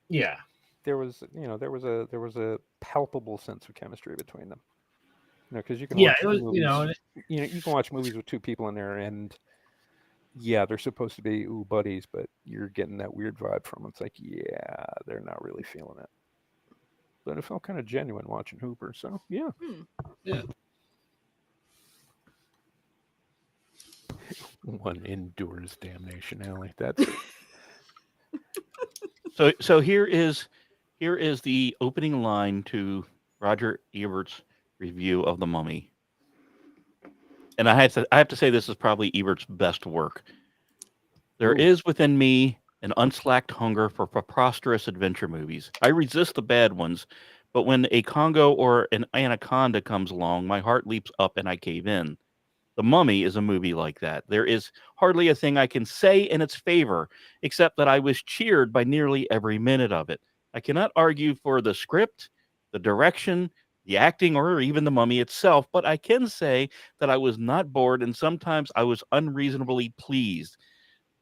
Yeah.
There was there was a palpable sense of chemistry between them. Because you can
Yeah,
watch
it was,
movies. You can watch movies with two people in there, and yeah, they're supposed to be buddies, but you're getting that weird vibe from them. It's like, yeah, they're not really feeling it. But it felt kind of genuine watching Hooper. So yeah.
Yeah.
One endures damnation, Allie. That's it.
So here is the opening line to Roger Ebert's review of The Mummy. And I have to say this is probably Ebert's best work. There
Ooh.
is within me an unslacked hunger for preposterous adventure movies. I resist the bad ones, but when a Congo or an anaconda comes along, my heart leaps up and I cave in. The Mummy is a movie like that. There is hardly a thing I can say in its favor, except that I was cheered by nearly every minute of it. I cannot argue for the script, the direction, the acting, or even the Mummy itself, but I can say that I was not bored and sometimes I was unreasonably pleased.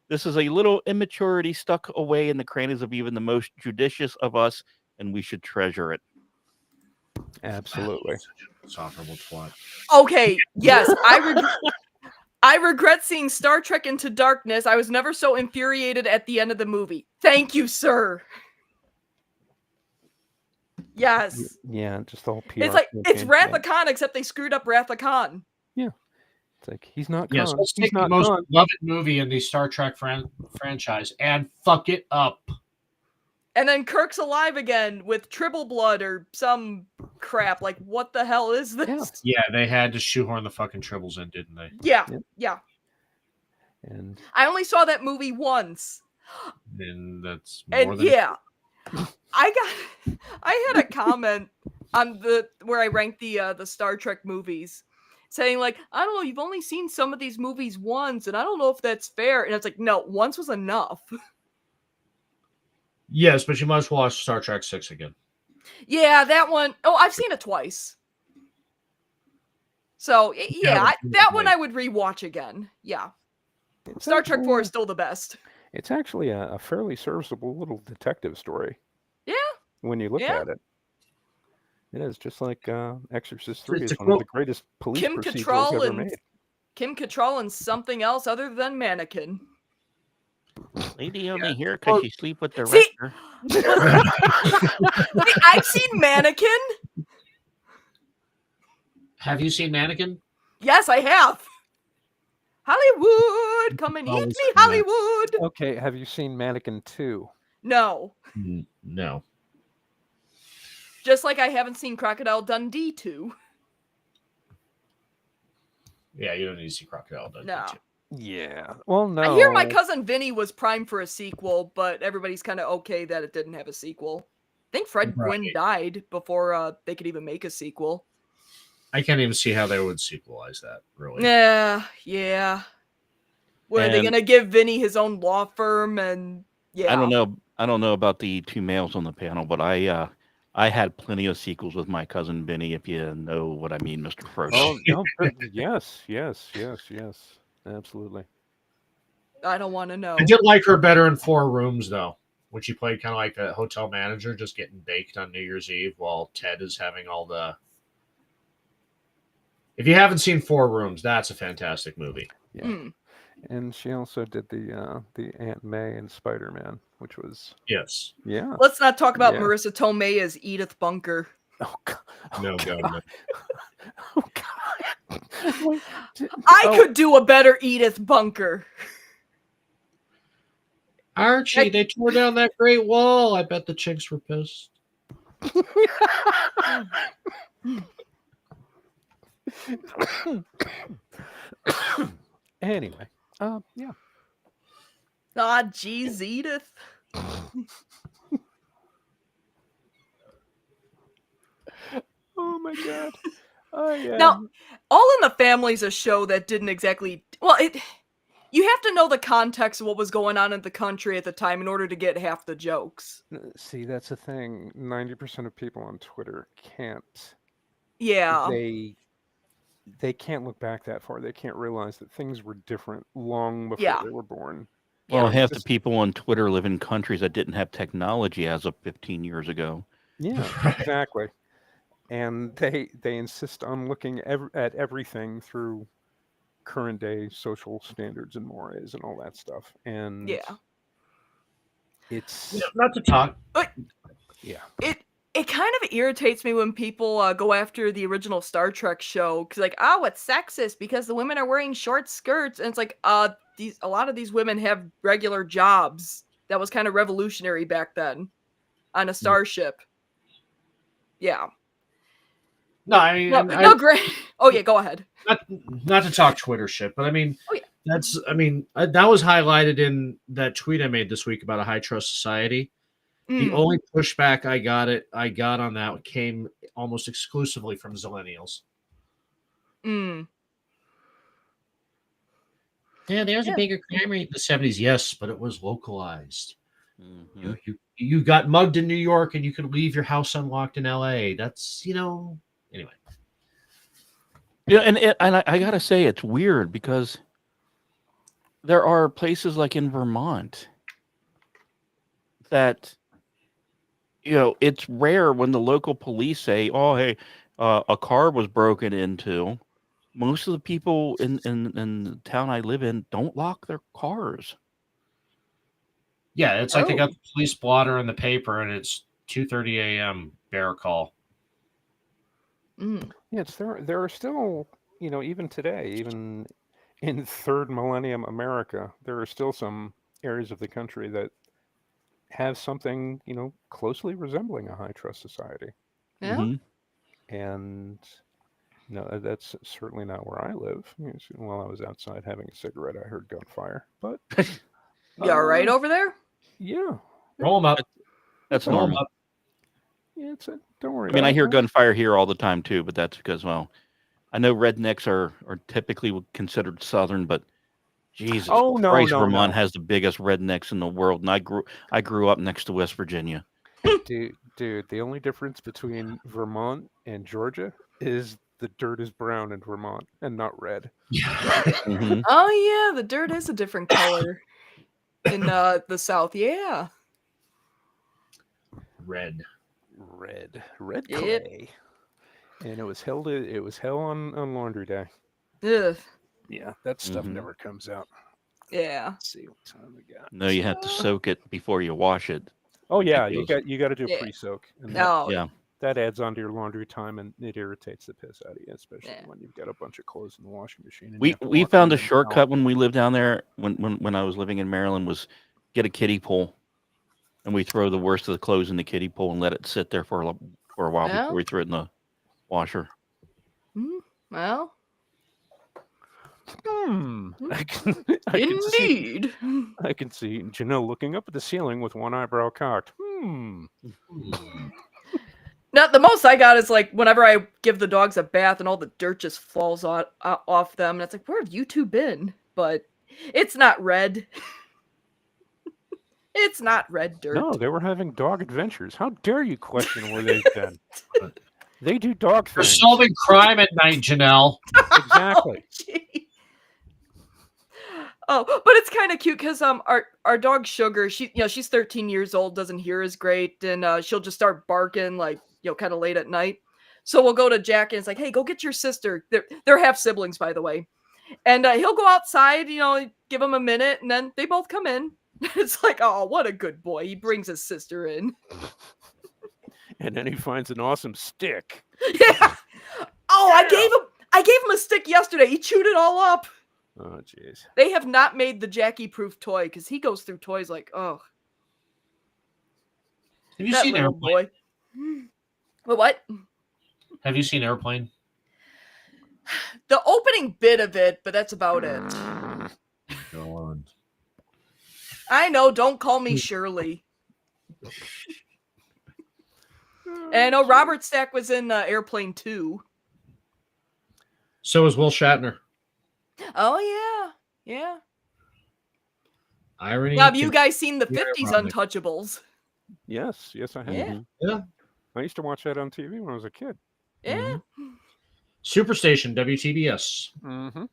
This is a little immaturity stuck away in the crannies of even the most judicious of us, and we should treasure it.
Absolutely.
Insufferable twat.
Okay, yes, I regret seeing Star Trek Into Darkness. I was never so infuriated at the end of the movie. Thank you, sir. Yes.
Yeah, just the whole PR.
It's like, it's
campaign.
Wrath of Khan, except they screwed up Wrath of Khan.
Yeah. It's like, he's not
Yes,
Khan.
let's
He's
take the
not
most
Khan.
beloved movie in the Star Trek franchise and fuck it up.
And then Kirk's alive again with Tribble blood or some crap. Like, what the hell is this?
Yeah, they had to shoehorn the fucking tribbles in, didn't they?
Yeah,
Yep.
yeah.
And
I only saw that movie once.
And that's more
And
than
yeah, I had a comment on where I ranked the Star Trek movies, saying like, I don't know, you've only seen some of these movies once, and I don't know if that's fair. And it's like, no, once was enough.
Yes, but you must watch Star Trek 6 again.
Yeah, that one. Oh, I've seen it twice. So yeah, that one I would rewatch again. Yeah, Star Trek 4 is still the best.
It's actually a fairly serviceable little detective story.
Yeah.
When you look
Yeah.
at it. It is just like Exorcist 3
It's
is
a
one of the
quote-
greatest police
Kim
procedurals
Cattrall
ever
and
made.
Kim Cattrall and something else other than Mannequin.
Lady only here because you sleep with the
See-
rector.
See, I've seen Mannequin.
Have you seen Mannequin?
Yes, I have. Hollywood, come and eat
Always
me,
seen that.
Hollywood.
Okay, have you seen Mannequin 2?
No,
No.
just like I haven't seen Crocodile Dundee 2.
Yeah, you don't need to see Crocodile Dundee.
No.
Yeah. Well, no.
I hear my cousin Vinny was primed for a sequel, but everybody's kind of okay that it didn't have a sequel. I think Fred
Right.
Gwynn died before they could even make a sequel.
I can't even see how they would sequelize that, really.
Yeah. Were they
And-
gonna give Vinny his own law firm and yeah?
I don't know about the two males on the panel, but I had plenty of sequels with my cousin Benny, if you know what I mean, Mr. Frost.
Oh, no. Yes. Absolutely.
I don't want to know.
I did like her better in 4 Rooms, though, when she played kind of like a hotel manager just getting baked on New Year's Eve while Ted is having all the... If you haven't seen 4 Rooms, that's a fantastic movie.
Yeah.
Hmm.
And she also did the Aunt May and Spider-Man, which was
Yes.
yeah.
Let's not talk about
Yeah.
Marissa Tomei as Edith Bunker.
Oh God.
No, God, no.
Oh God. Wait,
I could do a better Edith Bunker.
Archie, they tore down that Great Wall. I bet the chicks were pissed.
Anyway, yeah.
Ah, geez, Edith.
Oh my God. Oh yeah.
Now, All in the Family's a show that didn't exactly. Well, you have to know the context of what was going on in the country at the time in order to get half the jokes.
See, that's the thing. 90% of people on Twitter can't.
Yeah.
They can't look back that far. They can't realize that things were different long before
Yeah.
they were born.
Well,
Yeah.
half the people on Twitter live in countries that didn't have technology as of 15 years ago.
Yeah,
Right.
exactly. And they insist on looking at everything through current day social standards and mores and all that stuff. And
Yeah.
it's
Not to talk.
yeah.
It kind of irritates me when people go after the original Star Trek show because, like, oh, it's sexist because the women are wearing short skirts, and it's like, a lot of these women have regular jobs. That was kind of revolutionary back then on a starship. Yeah.
No, I mean,
No, no, great. Oh yeah, go ahead.
not to talk Twitter shit, but I mean,
Oh, yeah.
that was highlighted in that tweet I made this week about a high trust society. The
Mm.
only pushback I got on that came almost exclusively from Zillennials.
Mm.
Yeah, there's
Yeah.
a bigger crime rate in the 70s. Yes, but it was localized.
Mhm.
You know, you got mugged in New York and you could leave your house unlocked in LA. That's, anyway.
Yeah, and I gotta say it's weird because there are places like in Vermont that it's rare when the local police say, "Oh, hey, a car was broken into." Most of the people in the town I live in don't lock their cars.
Yeah, it's like they got
Oh.
the police blotter in the paper and it's 2:30 a.m. bear call.
Mm.
Yeah, there are still, even today, even in third millennium America, there are still some areas of the country that have something, closely resembling a high trust society.
Yeah.
Mhm.
And that's certainly not where I live. While I was outside having a cigarette, I heard gunfire. But
You all right over there?
yeah,
Roll them up.
That's
Roll 'em
normal.
up.
yeah, don't worry
I mean,
about
I
it.
hear gunfire here all the time too, but that's because, well, I know rednecks are typically considered southern, but Jesus
Oh no,
Christ,
no,
Vermont
no,
has the biggest rednecks in the world, and I grew up next to West Virginia.
dude. The only difference between Vermont and Georgia is the dirt is brown in Vermont and not red.
Hmm.
Oh yeah, the dirt is a different color in the South. Yeah.
Red.
Red
Yep.
clay. And it was hell on laundry day.
Ugh.
Yeah, that stuff
Mhm.
never comes out.
Yeah.
Let's see what time we got.
No, you have to soak it before you wash it.
Oh yeah,
It
you
goes-
got to do a
Yeah.
pre-soak, and
No.
yeah.
that adds onto your laundry time, and it irritates the piss out of you, especially
Yeah.
when you've got a bunch of clothes in the washing machine. And you
We
have to
we
walk
found a
around and
shortcut when we lived down there when I was living in Maryland was get a kiddie pool, and we throw the worst of the clothes in the kiddie pool and let it sit there for a while
Well.
before we threw it in the washer.
Well,
I can see
indeed.
Janelle looking up at the ceiling with one eyebrow cocked.
Now, the most I got is like whenever I give the dogs a bath and all the dirt just falls off them. And it's like, where have you two been? But it's not red. It's not red dirt.
No, they were having dog adventures. How dare you question where they've been? They do dog
You're
things.
solving crime at night, Janelle.
Exactly.
Gee. Oh, but it's kind of cute because our dog Sugar, she's 13 years old, doesn't hear as great, and she'll just start barking like kind of late at night. So we'll go to Jack and it's like, hey, go get your sister. They're half siblings, by the way, and he'll go outside, give him a minute, and then they both come in. It's like, oh, what a good boy. He brings his sister in.
And then he finds an awesome stick.
Yeah. Oh, I gave him a stick yesterday. He chewed it all up.
Oh, jeez.
They have not made the Jackie-proof toy because he goes through toys like, oh,
Have you
that
seen
little
Airplane?
boy. What?
Have you seen Airplane?
The opening bit of it, but that's about it.
Go on.
I know, don't call me Shirley. And I know Robert Stack was in Airplane 2.
So is Will Shatner.
Oh yeah.
Irony.
Now, have you guys seen the
be
50s
ironic.
Untouchables?
Yes, I have.
Yeah.
Mhm.
Yeah.
I used to watch that on TV when I was a kid.
Yeah.
Superstation, WTBS.
Mm-hmm.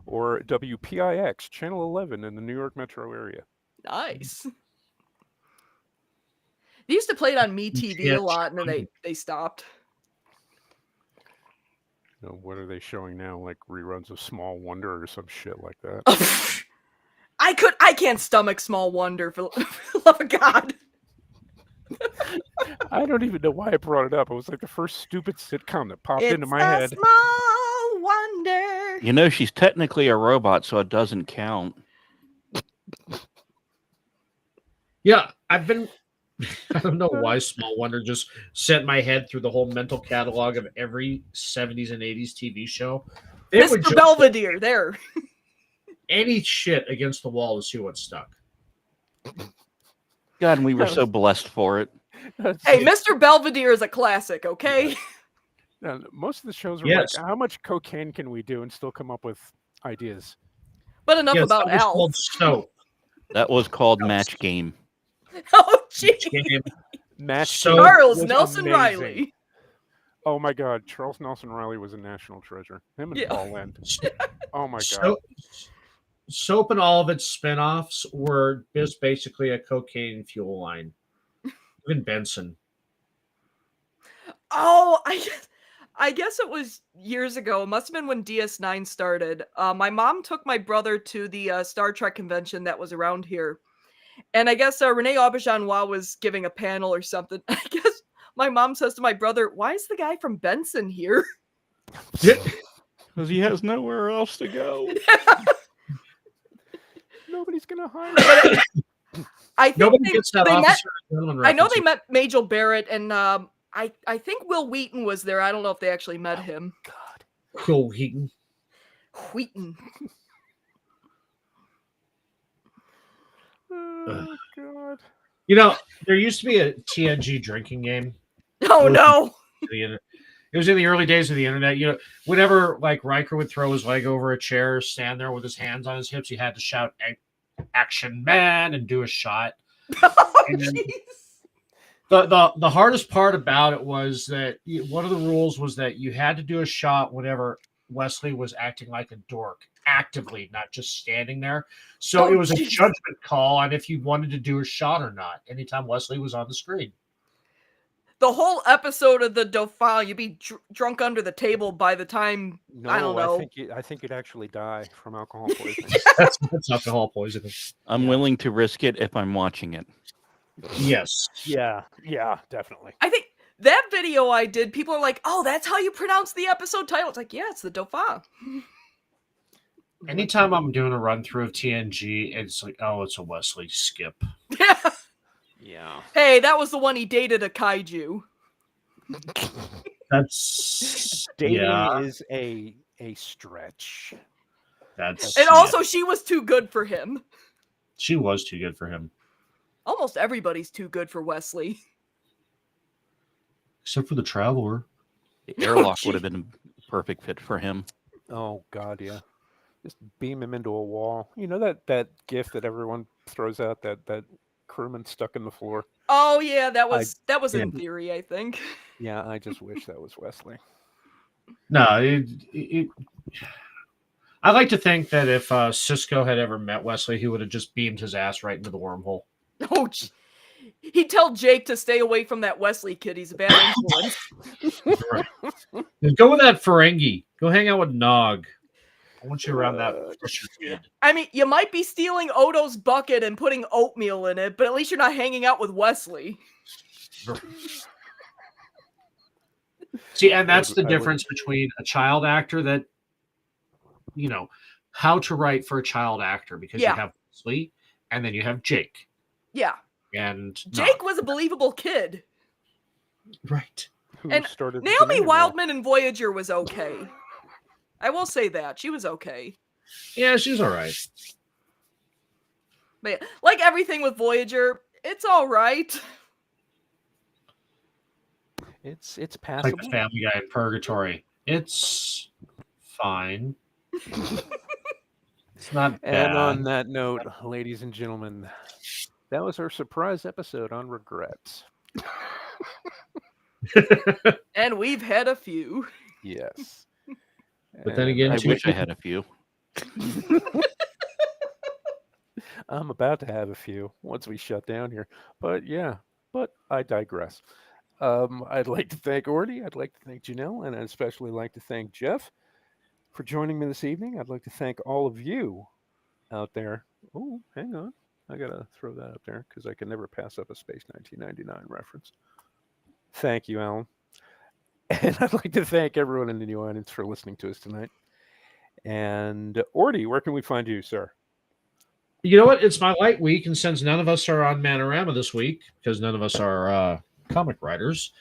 Or WPIX, Channel 11 in the New York metro area.
Nice. They used to play it on MeTV a lot, and then they stopped.
You know, what are they showing now? Like reruns of Small Wonder or some shit like that.
I can't stomach Small Wonder for the love of God.
I don't even know why I brought it up. It was like the first stupid sitcom that popped into my head.
Small wonder.
You know, she's technically a robot, so it doesn't count.
Yeah, I've been. I don't know why Small Wonder just sent my head through the whole mental catalog of every 70s and 80s TV show. It would
Mr.
just
Belvedere, there.
any shit against the wall to see what stuck.
God, and we were so blessed for it.
Hey, Mr. Belvedere is a classic, okay?
Now, most of the shows were
Yes.
like, how much cocaine can we do and still come up with ideas?
But enough
Yes,
about
that was
Alf.
called Soap.
That was called Match Game.
Oh, jeez.
Match
So-
Game
Charles
was
Nelson
amazing.
Riley.
Oh my God, Charles Nelson Riley was a national treasure. Him and
Yeah.
Paul Lynde. Oh my God.
Soap and all of its spin-offs were just basically a cocaine fuel line. Even Benson.
Oh, I guess it was years ago. It must have been when DS9 started. My mom took my brother to the Star Trek convention that was around here. And I guess Renee Auberjonois was giving a panel or something. I guess my mom says to my brother, "Why is the guy from Benson here?"
Because he has nowhere else to go.
Nobody's gonna hire him.
I think
Nobody gets that
they met-
officer and gentleman
I know
reference.
they met Majel Barrett, and I think Will Wheaton was there. I don't know if they actually met him.
Cool Heaton.
Wheaton.
Oh God.
You know, there used to be a TNG drinking game.
Oh no.
It was in the early days of the internet. You know, whenever like Riker would throw his leg over a chair, stand there with his hands on his hips, he had to shout "Action Man" and do a shot.
Oh,
And then-
jeez.
The hardest part about it was that one of the rules was that you had to do a shot whenever Wesley was acting like a dork, actively, not just standing there. So
Oh,
it was a
jeez.
judgment call on if you wanted to do a shot or not. Anytime Wesley was on the screen.
The whole episode of the Dauphin, you'd be drunk under the table by the time.
No,
I don't know.
I think you'd actually die from alcohol poisoning.
That's alcohol poisoning.
I'm willing to risk it if I'm watching it.
Yes.
yeah, definitely.
I think that video I did, people are like, "Oh, that's how you pronounce the episode title." It's like, yeah, it's the Dauphin.
Anytime I'm doing a run through of TNG, it's like, oh, it's a Wesley skip.
Yeah.
Hey, that was the one he dated a kaiju.
That's
Dating
yeah.
is a stretch.
That's
And also, she was too good for him.
she was too good for him,
Almost everybody's too good for Wesley.
except for the Traveler.
The airlock would have been a perfect fit for him.
Oh God, yeah. Just beam him into a wall. You know that gif that everyone throws out, that crewman stuck in the floor.
Oh yeah, that was in
yeah.
theory, I think.
Yeah, I just wish that was Wesley.
No, I like to think that if Cisco had ever met Wesley, he would have just beamed his ass right into the wormhole.
Oh, he'd tell Jake to stay away from that Wesley kid. He's a bad influence.
Right. Go with that Ferengi. Go hang out with Nog. I want you around that Fisher kid.
I mean, you might be stealing Odo's bucket and putting oatmeal in it, but at least you're not hanging out with Wesley.
See, and that's the
I would-
difference between a child actor that, you know, how to write for a child actor, because
Yeah.
you have Wesley and then you have Jake.
Yeah,
And
Jake was a believable kid.
right.
Who
And
started the
Naomi
Dominion War.
Wildman in Voyager was okay. I will say that. She was okay.
Yeah, she's all right.
But yeah, like everything with Voyager, it's all right.
It's
Like
passable.
the Family Guy in Purgatory. It's fine. It's not
And on
bad.
that note, ladies and gentlemen, that was our surprise episode on regrets.
And we've had a few.
Yes.
But then
And
again,
I
too,
wish I had a few.
I'm about to have a few once we shut down here. But yeah, but I digress. I'd like to thank Orty. I'd like to thank Janelle. And I'd especially like to thank Jeff for joining me this evening. I'd like to thank all of you out there. Oh, hang on. I got to throw that up there because I can never pass up a Space 1999 reference. Thank you, Alan. And I'd like to thank everyone in the new audience for listening to us tonight. And Orty, where can we find you, sir?
you know what? It's my light week, and since none of us are on Manorama this week, because none of us are comic writers,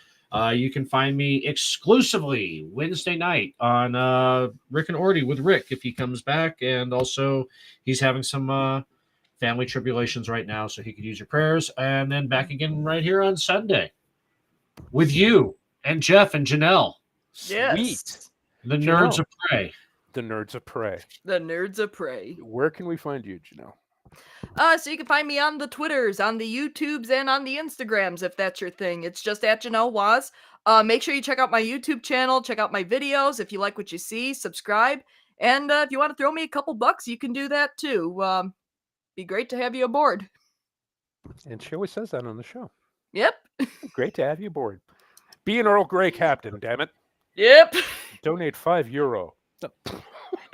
you can find me exclusively Wednesday night on Rick and Orty with Rick if he comes back, and also he's having some family tribulations right now, so he could use your prayers, and then back again right here on Sunday with you and Jeff and Janelle,
Sweet.
Yes.
the
Janelle.
Nerds of Prey.
The Nerds of Prey.
The Nerds of Prey.
Where can we find you, Janelle?
So you can find me on the Twitters, on the YouTubes, and on the Instagrams if that's your thing. It's just at Janelle Waz. Make sure you check out my YouTube channel, check out my videos. If you like what you see, subscribe. And if you want to throw me a couple bucks, you can do that too. Be great to have you aboard.
And she always says that on the show.
Yep.
Great to have you aboard. Be an Earl Grey captain, damn it.
Yep.
Donate €5.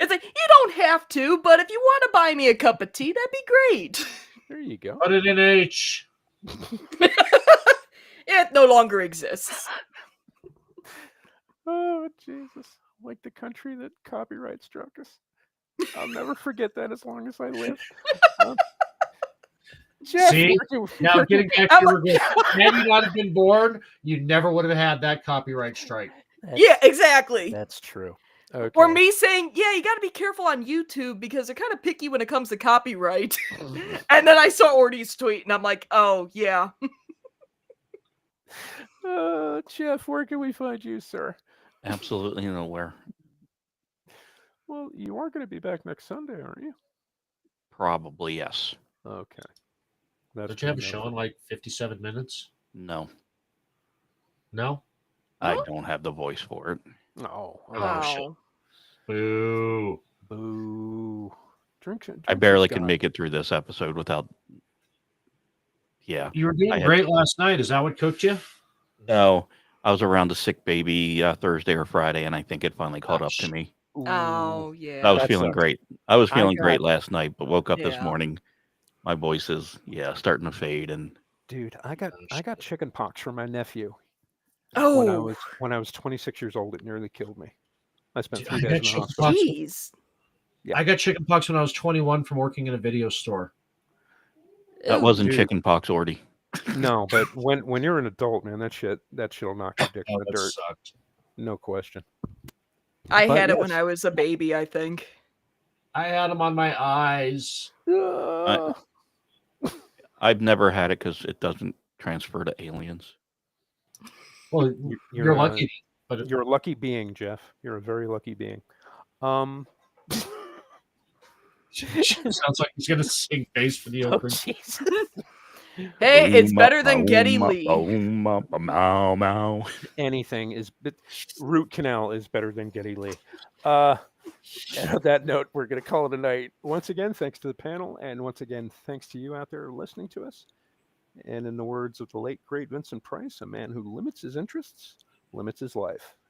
It's like, you don't have to, but if you want to buy me a cup of tea, that'd be great.
There you go.
Put it in H.
It no longer exists.
Oh, Jesus. Like the country that copyright struck us. I'll never forget that as long as I live. Jeff,
See? Now, getting back to your regret, had you not have been born, you never would have had that copyright strike.
Yeah, exactly.
That's true. Okay.
Or me saying, yeah, you got to be careful on YouTube because they're kind of picky when it comes to copyright. And then I saw Orty's tweet and I'm like, oh, yeah.
Jeff, where can we find you, sir?
Absolutely nowhere.
Well, you are going to be back next Sunday, aren't you?
Probably yes.
Okay. That's
Don't you have a
good
show
enough.
in like 57 minutes?
No,
No?
I
Huh?
don't have the voice for it.
Oh,
Oh, shit.
Oh.
Boo.
boo. Drink some
I barely can
Scott.
make it through this episode without. Yeah.
You were
I
doing
had-
great last night. Is that what cooked you?
No, I was around a sick baby Thursday or Friday, and I think it finally caught up to me.
Ooh.
Oh, yeah.
I was
That
feeling
sucks.
great. I was
I
feeling
got-
great last night, but woke up this
Yeah.
morning. My voice is starting to fade, and
Dude, I got chicken pox from my nephew.
Oh,
When I was 26 years old, it nearly killed me. I spent
Dude,
3
I
days
got
in the
chicken
hospital.
pox.
jeez.
I got chickenpox when I was 21 from working in a video store.
that
Ooh.
wasn't
Dude.
chicken pox, Orty.
No, but when you're an adult, man, that'll knock your dick in
Oh,
the
that
dirt.
sucked.
No question.
I
But
had it when
yes.
I was a baby, I think.
I had them on my eyes.
I've never had it because it doesn't transfer to aliens.
Well, you're
a-
lucky. But
You're a lucky being, Jeff. You're a very lucky being.
sounds like he's going to sing bass for the
Oh,
opening.
Jesus.
Hey, it's
Boom,
better than Geddy
boom,
Lee.
boom, mow, mow.
Anything is, but root canal is better than Geddy Lee. And on that note, we're going to call it a night. Once again, thanks to the panel, and once again, thanks to you out there listening to us. And in the words of the late great Vincent Price, a man who limits his interests limits his life.